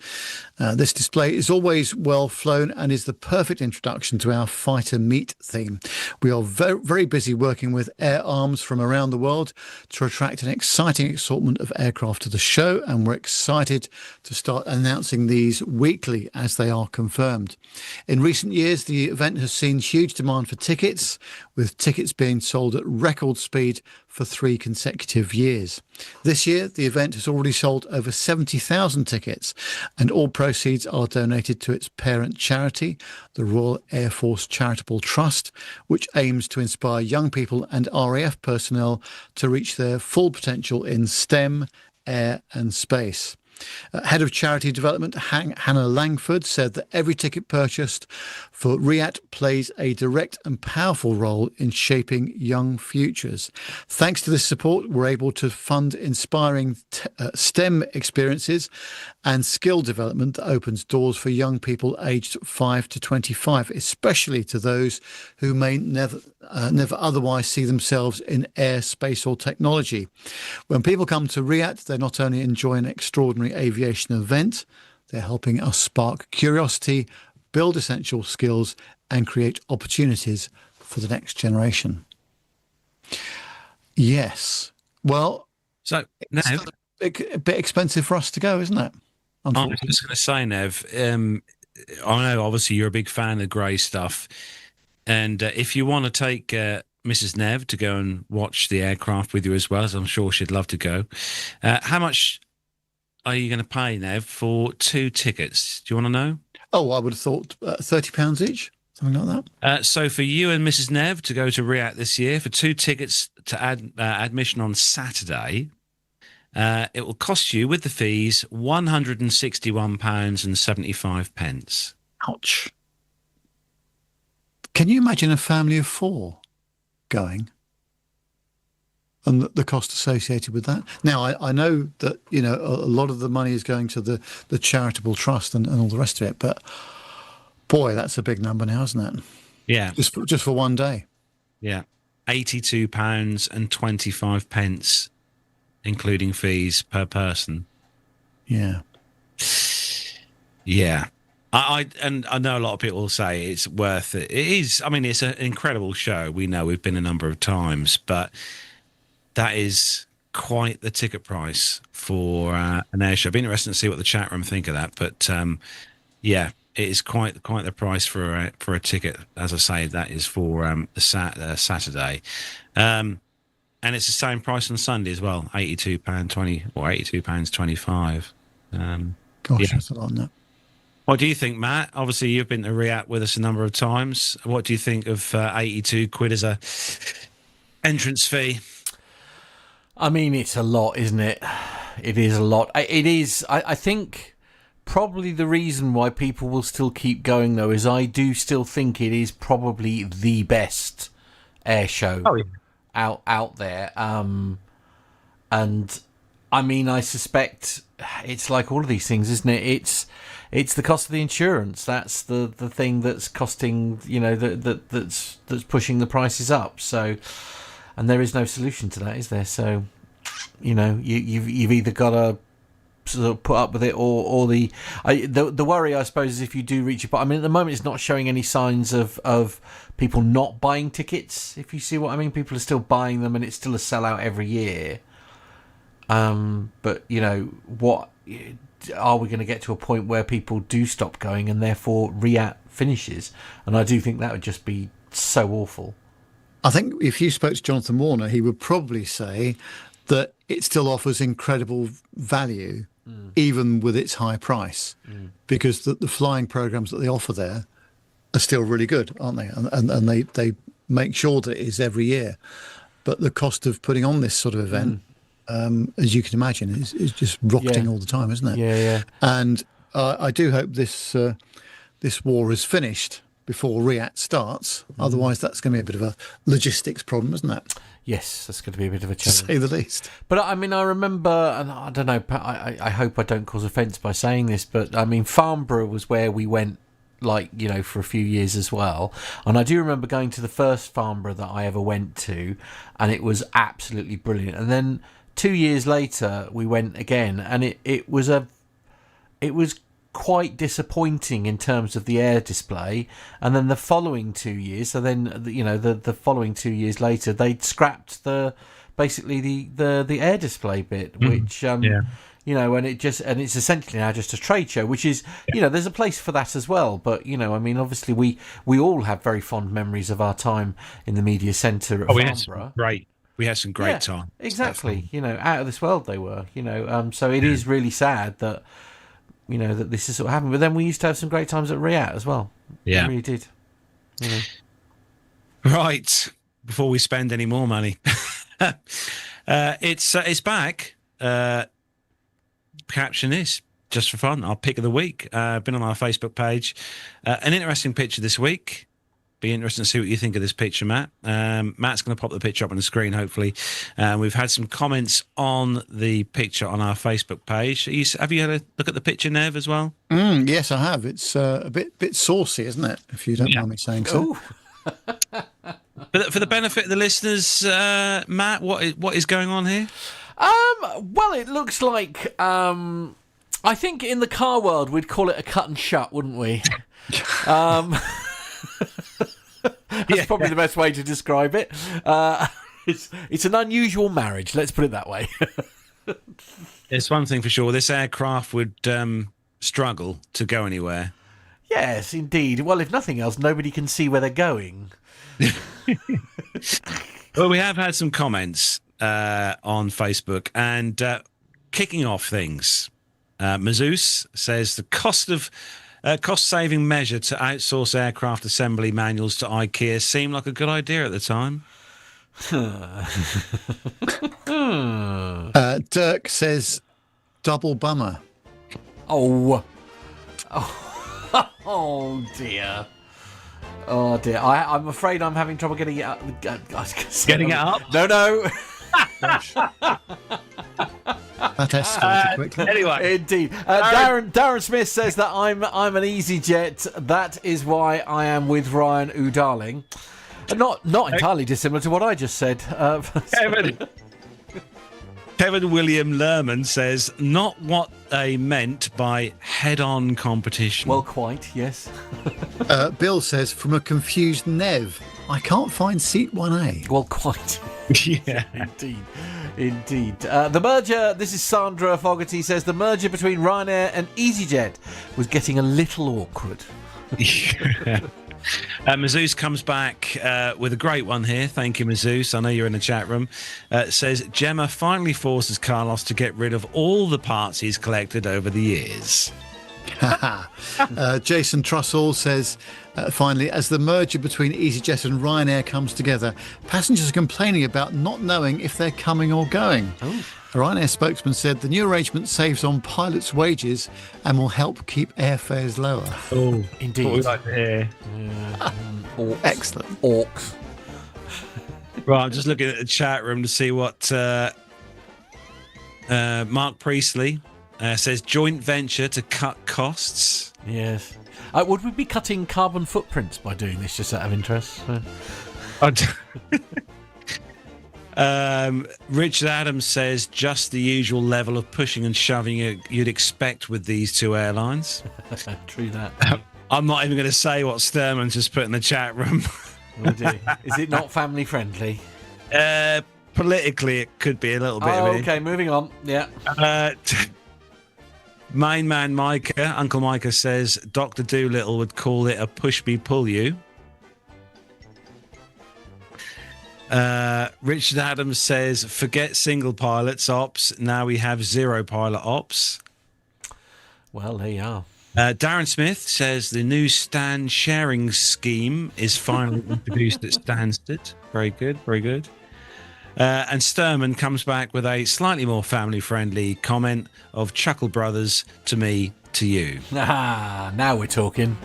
This display is always well flown and is the perfect introduction to our fighter meet theme. We are very, very busy working with air arms from around the world to attract an exciting assortment of aircraft to the show, and we're excited to start announcing these weekly as they are confirmed. In recent years, the event has seen huge demand for tickets, with tickets being sold at record speed for 3 consecutive years. This year, the event has already sold over 70,000 tickets, and all proceeds are donated to its parent charity, the Royal Air Force Charitable Trust, which aims to inspire young people and RAF personnel to reach their full potential in STEM, air and space. Head of Charity Development Hannah Langford said that every ticket purchased for RIAT plays a direct and powerful role in shaping young futures. Thanks to this support, we're able to fund inspiring STEM experiences and skill development that opens doors for young people aged 5 to 25, especially to those who may never otherwise see themselves in air, space or technology. When people come to RIAT, they not only enjoy an extraordinary aviation event, they're helping us spark curiosity, build essential skills and create opportunities for the next generation. Yes. Well, so it's Nev, a bit expensive for us to go, isn't it? I was just going to say, Nev, I know obviously you're a big fan of the grey stuff. And if you want to take Mrs. Nev to go and watch the aircraft with you as well, as I'm sure she'd love to go, how much are you going to pay, Nev, for 2 tickets? Do you want to know? Oh, I would have thought £30 each, something like that. So for you and Mrs. Nev to go to RIAT this year, for 2 tickets to admission on Saturday, it will cost you, with the fees, £161.75. Ouch. Can you imagine a family of 4 going? And the cost associated with that. Now, I know that, you know, a lot of the money is going to the charitable trust and all the rest of it, but boy, that's a big number now, isn't it? Yeah. Just for one day. Yeah. £82.25, including fees per person. Yeah. Yeah. I know a lot of people say it's worth it. It is. I mean, it's an incredible show. We know we've been a number of times, but that is quite the ticket price for an air show. It'll be interesting to see what the chat room think of that. But yeah, it is quite the price for a ticket. As I say, that is for Saturday, and it's the same price on Sunday as well. £82.20 or £82.25. Gosh, yeah. that's a lot, isn't it? What do you think, Matt? Obviously, you've been to RIAT with us a number of times. What do you think of £82 as a entrance fee? I mean, it's a lot, isn't it? It is a lot. It is. I think probably the reason why people will still keep going, though, is I do still think it is probably the best air show out there. And I mean, I suspect it's like all of these things, isn't it? It's the cost of the insurance. That's the thing that's costing, you know, that's pushing the prices up. So, and there is no solution to that, is there? So, you know, you've either got to sort of put up with it, or the worry, I suppose, is if you do reach it. But I mean, at the moment, it's not showing any signs of people not buying tickets. If you see what I mean, people are still buying them, and it's still a sellout every year. But you know, what are we going to get to a point where people do stop going, and therefore RIAT finishes? And I do think that would just be so awful. I think if you spoke to Jonathan Warner, he would probably say that it still offers incredible value, even with its high price, because the flying programs that they offer there are still really good, aren't they? And they make sure that it is every year. But the cost of putting on this sort of event, as you can imagine, is just rocketing all the time, isn't it? Yeah. And I do hope this war is finished before RIAT starts. Otherwise, that's going to be a bit of a logistics problem, isn't it? Yes, that's going to be a bit of a To challenge, say the least. But I mean, I remember, and I don't know, I hope I don't cause offence by saying this, but I mean, Farnborough was where we went, like, you know, for a few years as well. And I do remember going to the first Farnborough that I ever went to, and it was absolutely brilliant. And then 2 years later, we went again, and it was quite disappointing in terms of the air display. And then the following 2 years, so then, you know, the following 2 years later, they'd scrapped the air display bit, which you know, and it's essentially now just a trade show, which is, you know, there's a place for that as well. But, you know, I mean, obviously we all have very fond memories of our time in the media centre at Farnborough. We had some great time. Exactly. You know, out of this world they were, you know. So it is really sad that, you know, that this is sort of happening. But then we used to have some great times at RIAT as well. Yeah. We really did. You know. Right. Before we spend any more money. It's back. caption this just for fun. Our pick of the week. Been on our Facebook page. An interesting picture this week. Be interesting to see what you think of this picture, Matt. Matt's going to pop the picture up on the screen, hopefully. We've had some comments on the picture on our Facebook page. Have you had a look at the picture, Nev, as well? Yes, I have. It's a bit saucy, isn't it? If you don't mind me saying so. For the benefit of the listeners, Matt, what is going on here? Well, it looks like I think in the car world we'd call it a cut and shut, wouldn't we? That's probably the best way to describe it. It's an unusual marriage, let's put it that way. It's one thing for sure. This aircraft would struggle to go anywhere. Yes, indeed. Well, if nothing else, nobody can see where they're going. Well, we have had some comments on Facebook, and kicking off things. Mazouz says the cost-saving measure to outsource aircraft assembly manuals to IKEA seemed like a good idea at the time. Dirk says double bummer. Oh dear. Oh dear. I'm afraid I'm having trouble getting it up. Getting it up? No. That escalated quickly. Anyway, Indeed. Darren Smith says that I'm an EasyJet. That is why I am with Ryan Darling. Not entirely dissimilar to what I just said. Kevin William Lerman says, not what they meant by head-on competition. Well, quite, yes. Bill says, from a confused Nev, I can't find seat 1A. Well, quite. Yeah. Indeed. The merger, this is Sandra Fogarty, says the merger between Ryanair and EasyJet was getting a little awkward. Yeah. Mazouz comes back with a great one here. Thank you, Mazouz. I know you're in the chat room. Says, Gemma finally forces Carlos to get rid of all the parts he's collected over the years. Jason Trussell says, finally, as the merger between EasyJet and Ryanair comes together, passengers are complaining about not knowing if they're coming or going. Oh. A Ryanair spokesman said the new arrangement saves on pilots' wages and will help keep airfares lower. Oh, indeed. What we'd like to hear. Orcs. Excellent. Orcs. Right, I'm just looking at the chat room to see what Mark Priestley says. Joint venture to cut costs. Yes. Would we be cutting carbon footprints by doing this, just out of interest? Richard Adams says just the usual level of pushing and shoving you'd expect with these two airlines. True that. I'm not even going to say what Sturman just put in the chat room. Oh dear. Is it not family friendly? Politically, it could be a little bit. Okay, moving on. Yeah. Main man Micah, Uncle Micah says Dr. Doolittle would call it a push me pull you. Richard Adams says forget single pilots ops. Now we have zero pilot ops. Well, there you are. Darren Smith says the new stand sharing scheme is finally introduced at Stansted. Very good, very good. And Sturman comes back with a slightly more family-friendly comment of Chuckle Brothers to me, to you. Now we're talking.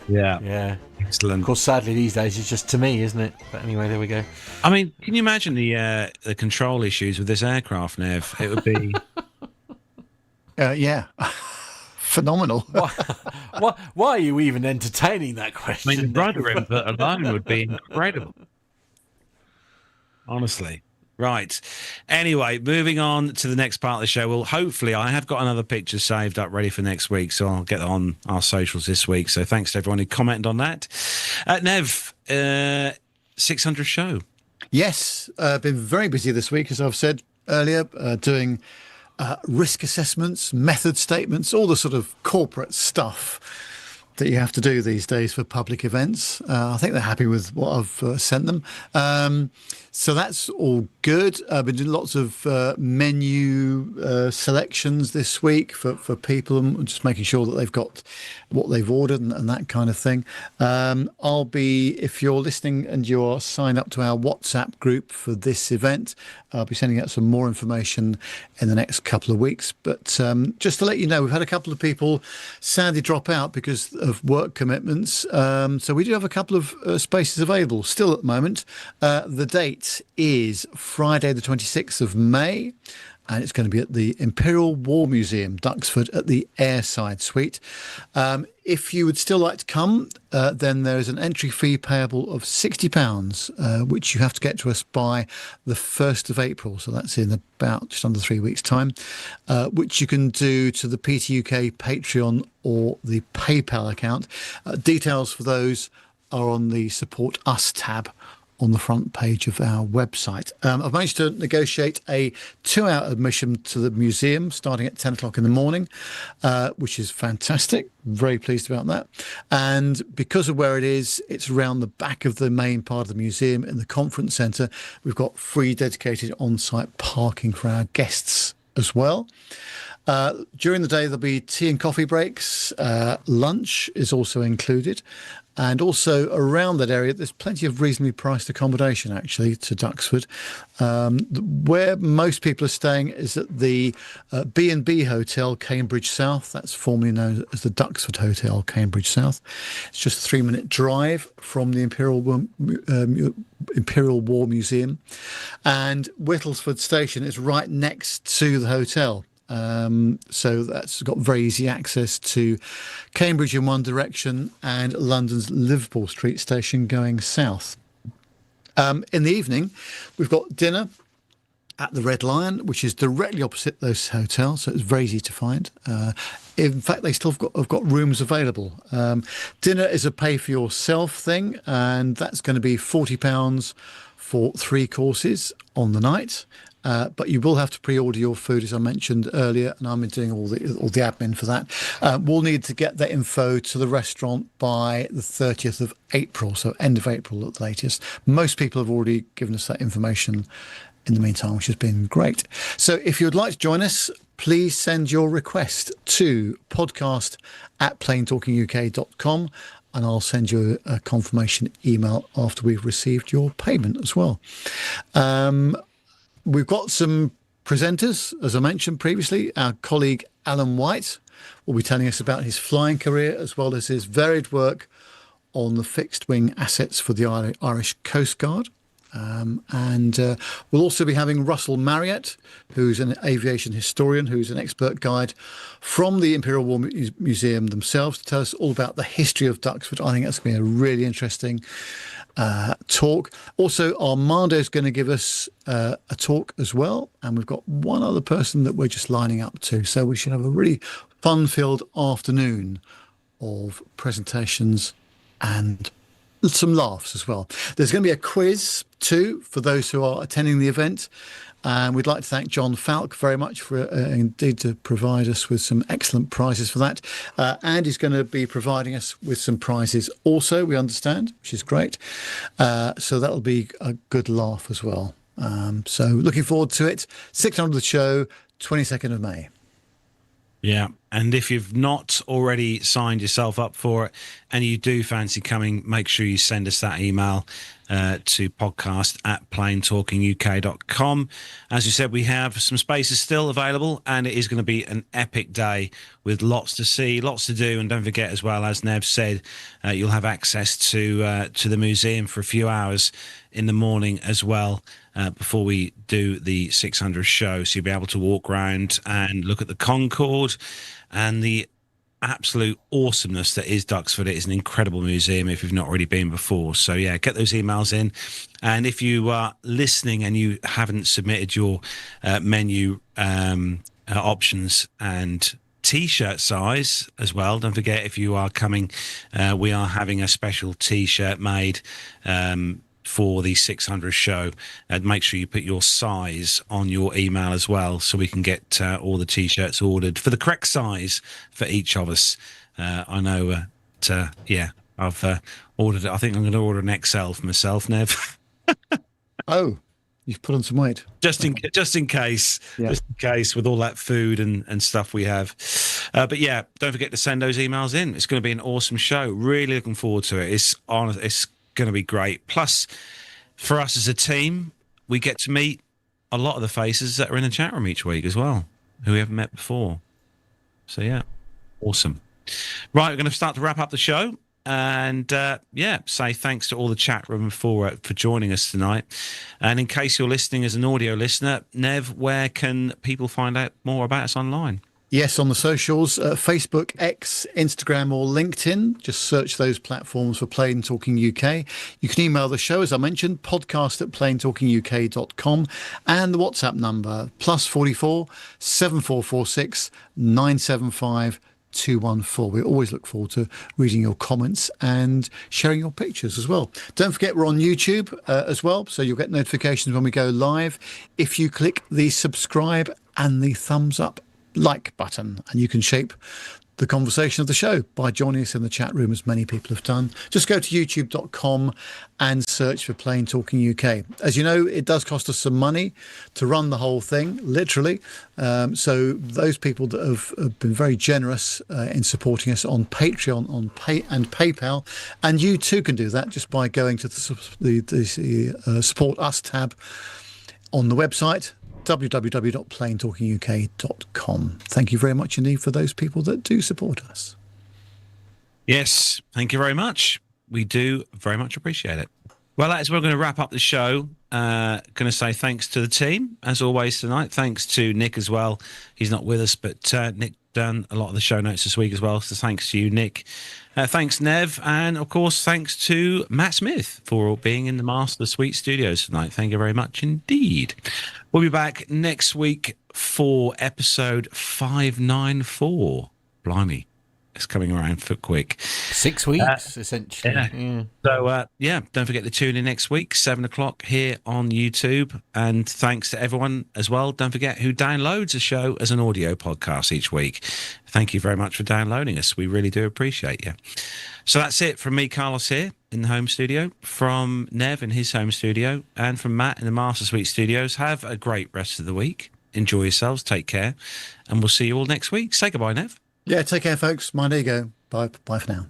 Yeah. Excellent. Of course, sadly, these days it's just to me, isn't it? But anyway, there we go. I mean, can you imagine the control issues with this aircraft, Nev? It would be... Yeah. Phenomenal. Why are you even entertaining that question? I mean, the rudder input alone would be incredible. Honestly. Right. Anyway, moving on to the next part of the show. Well, hopefully, I have got another picture saved up ready for next week, so I'll get that on our socials this week. So thanks to everyone who commented on that. Nev, 600 show. Yes, been very busy this week, as I've said earlier, doing risk assessments, method statements, all the sort of corporate stuff that you have to do these days for public events. I think they're happy with what I've sent them. So that's all good. I've been doing lots of menu selections this week for people, and just making sure that they've got what they've ordered and that kind of thing. If you're listening and you're signed up to our WhatsApp group for this event, I'll be sending out some more information in the next couple of weeks. But just to let you know, we've had a couple of people sadly drop out because of work commitments. So we do have a couple of spaces available still at the moment. The date is Friday the 26th of May. And it's going to be at the Imperial War Museum, Duxford, at the Airside Suite. If you would still like to come, then there is an entry fee payable of £60, which you have to get to us by the 1st of April. So that's in about just under 3 weeks' time, which you can do to the PTUK Patreon or the PayPal account. Details for those are on the Support Us tab on the front page of our website. I've managed to negotiate a 2-hour admission to the museum starting at 10 o'clock in the morning, which is fantastic. Very pleased about that. And because of where it is, it's around the back of the main part of the museum in the conference centre. We've got free dedicated on-site parking for our guests as well. During the day, there'll be tea and coffee breaks. Lunch is also included. And also around that area, there's plenty of reasonably priced accommodation, actually, to Duxford. Where most people are staying is at the B&B Hotel, Cambridge South. That's formerly known as the Duxford Hotel, Cambridge South. It's just a 3-minute drive from the Imperial War Museum. And Whittlesford Station is right next to the hotel. So that's got very easy access to Cambridge in one direction and London's Liverpool Street Station going south. In the evening, we've got dinner at the Red Lion, which is directly opposite those hotels, so it's very easy to find. In fact, they still have got rooms available. Dinner is a pay-for-yourself thing, and that's going to be £40 for 3 courses on the night. But you will have to pre-order your food, as I mentioned earlier, and I'm doing all the admin for that. We'll need to get that info to the restaurant by the 30th of April, so end of April at the latest. Most people have already given us that information in the meantime, which has been great. So if you'd like to join us, please send your request to podcast@planetalkinguk.com, and I'll send you a confirmation email after we've received your payment as well. We've got some presenters, as I mentioned previously. Our colleague Alan White will be telling us about his flying career as well as his varied work on the fixed-wing assets for the Irish Coast Guard. We'll also be having Russell Marriott, who's an aviation historian, who's an expert guide from the Imperial War Museum themselves, to tell us all about the history of Duxford. I think that's going to be a really interesting talk. Also, Armando's going to give us a talk as well, and we've got one other person that we're just lining up to. So we should have a really fun-filled afternoon of presentations and some laughs as well. There's going to be a quiz too for those who are attending the event. And we'd like to thank John Falk very much for indeed to provide us with some excellent prizes for that. And he's going to be providing us with some prizes also, we understand, which is great. So that'll be a good laugh as well. So looking forward to it. 600 the show, 22nd of May. Yeah, and if you've not already signed yourself up for it and you do fancy coming, make sure you send us that email to podcast@planetalkinguk.com. As you said, we have some spaces still available, and it is going to be an epic day with lots to see, lots to do. And don't forget as well, as Nev said, you'll have access to the museum for a few hours in the morning as well. Before we do the 600 show. So you'll be able to walk around and look at the Concorde and the absolute awesomeness that is Duxford. It is an incredible museum if you've not already been before. So yeah, get those emails in. And if you are listening and you haven't submitted your menu options and T-shirt size as well, don't forget, if you are coming, we are having a special T-shirt made for the 600 show. And make sure you put your size on your email as well, so we can get all the T-shirts ordered for the correct size for each of us. I know yeah, I've ordered it. I think I'm going to order an XL for myself, Nev. Oh, you've put on some weight. just in case, Yeah. just in case with all that food and stuff we have. But yeah, don't forget to send those emails in. It's going to be an awesome show. Really looking forward to it. It's going to be great. Plus, for us as a team, we get to meet a lot of the faces that are in the chat room each week as well, who we haven't met before. So yeah, awesome. Right, we're going to start to wrap up the show. And say thanks to all the chat room for joining us tonight. And in case you're listening as an audio listener, Nev, where can people find out more about us online? Yes, on the socials, Facebook, X, Instagram or LinkedIn. Just search those platforms for Plain Talking UK. You can email the show, as I mentioned, podcast@plaintalkinguk.com, and the WhatsApp number, +44 7446 975 214. We always look forward to reading your comments and sharing your pictures as well. Don't forget we're on YouTube as well, so you'll get notifications when we go live if you click the subscribe and the thumbs up like button, and you can shape the conversation of the show by joining us in the chat room, as many people have done. Just go to youtube.com and search for Plain Talking UK. As you know, it does cost us some money to run the whole thing, literally. So those people that have been very generous in supporting us on Patreon and PayPal, and you too can do that just by going to the Support Us tab on the website, www.plaintalkinguk.com. Thank you very much indeed for those people that do support us. Yes, thank you very much. We do very much appreciate it. Well, that is where we're going to wrap up the show. Going to say thanks to the team, as always, tonight. Thanks to Nick as well. He's not with us, but Nick done a lot of the show notes this week as well. So thanks to you, Nick. Thanks, Nev. And, of course, thanks to Matt Smith for being in the Master Suite Studios tonight. Thank you very much indeed. We'll be back next week for episode 594. Blimey. It's coming around for quick. 6 weeks, essentially. Yeah. So, don't forget to tune in next week, 7 o'clock here on YouTube. And thanks to everyone as well. Don't forget who downloads the show as an audio podcast each week. Thank you very much for downloading us. We really do appreciate you. So that's it from me, Carlos, here in the home studio, from Nev in his home studio, and from Matt in the Master Suite Studios. Have a great rest of the week. Enjoy yourselves. Take care. And we'll see you all next week. Say goodbye, Nev. Yeah, take care, folks. Mind you go. Bye for now.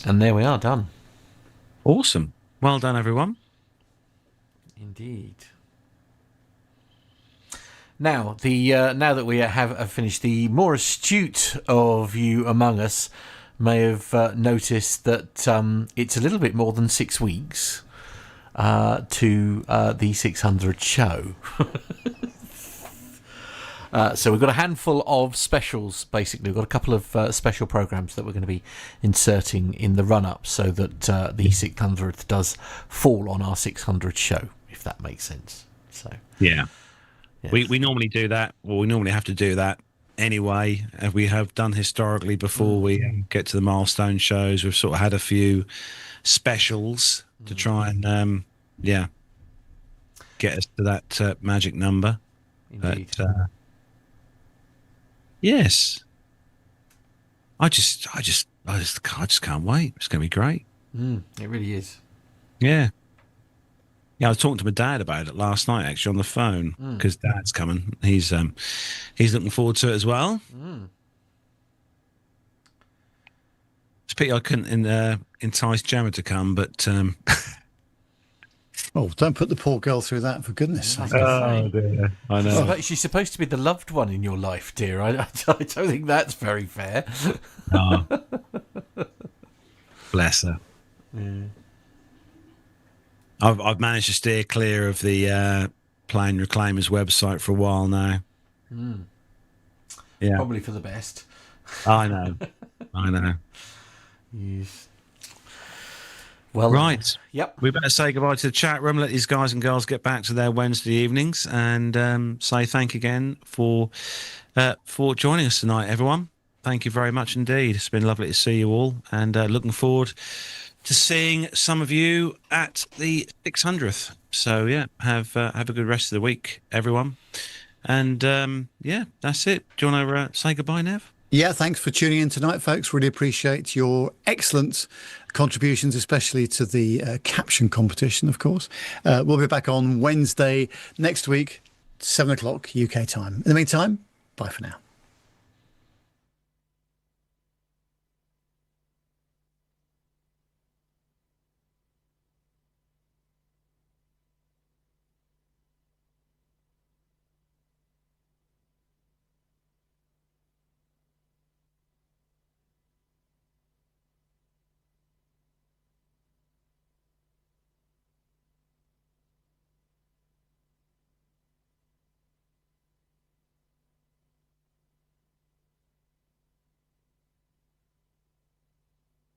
And there we are, done. Awesome. Well done, everyone. Indeed. Now, now that we have finished, the more astute of you among us may have noticed that it's a little bit more than 6 weeks to the 600 show. So we've got a handful of specials, basically. We've got a couple of special programs that we're going to be inserting in the run-up so that the 600th does fall on our 600 show, if that makes sense. So yeah. Yes. We normally do that, or we normally have to do that anyway, we have done historically before we get to the milestone shows. We've sort of had a few specials to try and get us to that magic number. Indeed. But yes, I just can't wait. It's going to be great. It really is. Yeah. Yeah, I was talking to my dad about it last night, actually, on the phone, because Dad's coming. He's looking forward to it as well. It's a pity I couldn't entice Gemma to come, but Oh, don't put the poor girl through that, for goodness sake. dear. I know. She's supposed to be the loved one in your life, dear. I don't think that's very fair. Oh. Bless her. Yeah. I've managed to steer clear of the Plane Reclaimers website for a while now. Yeah, Probably for the best. I know. Yes. Well, Right. Yep. We better say goodbye to the chat room. Let these guys and girls get back to their Wednesday evenings, and say thank you again for joining us tonight, everyone. Thank you very much indeed. It's been lovely to see you all, and looking forward to seeing some of you at the 600th. So yeah, have a good rest of the week, everyone. And yeah, that's it. Do you want to say goodbye, Nev? Yeah, thanks for tuning in tonight, folks. Really appreciate your excellent contributions, especially to the caption competition, of course. We'll be back on Wednesday next week, 7 o'clock UK time. In the meantime, bye for now.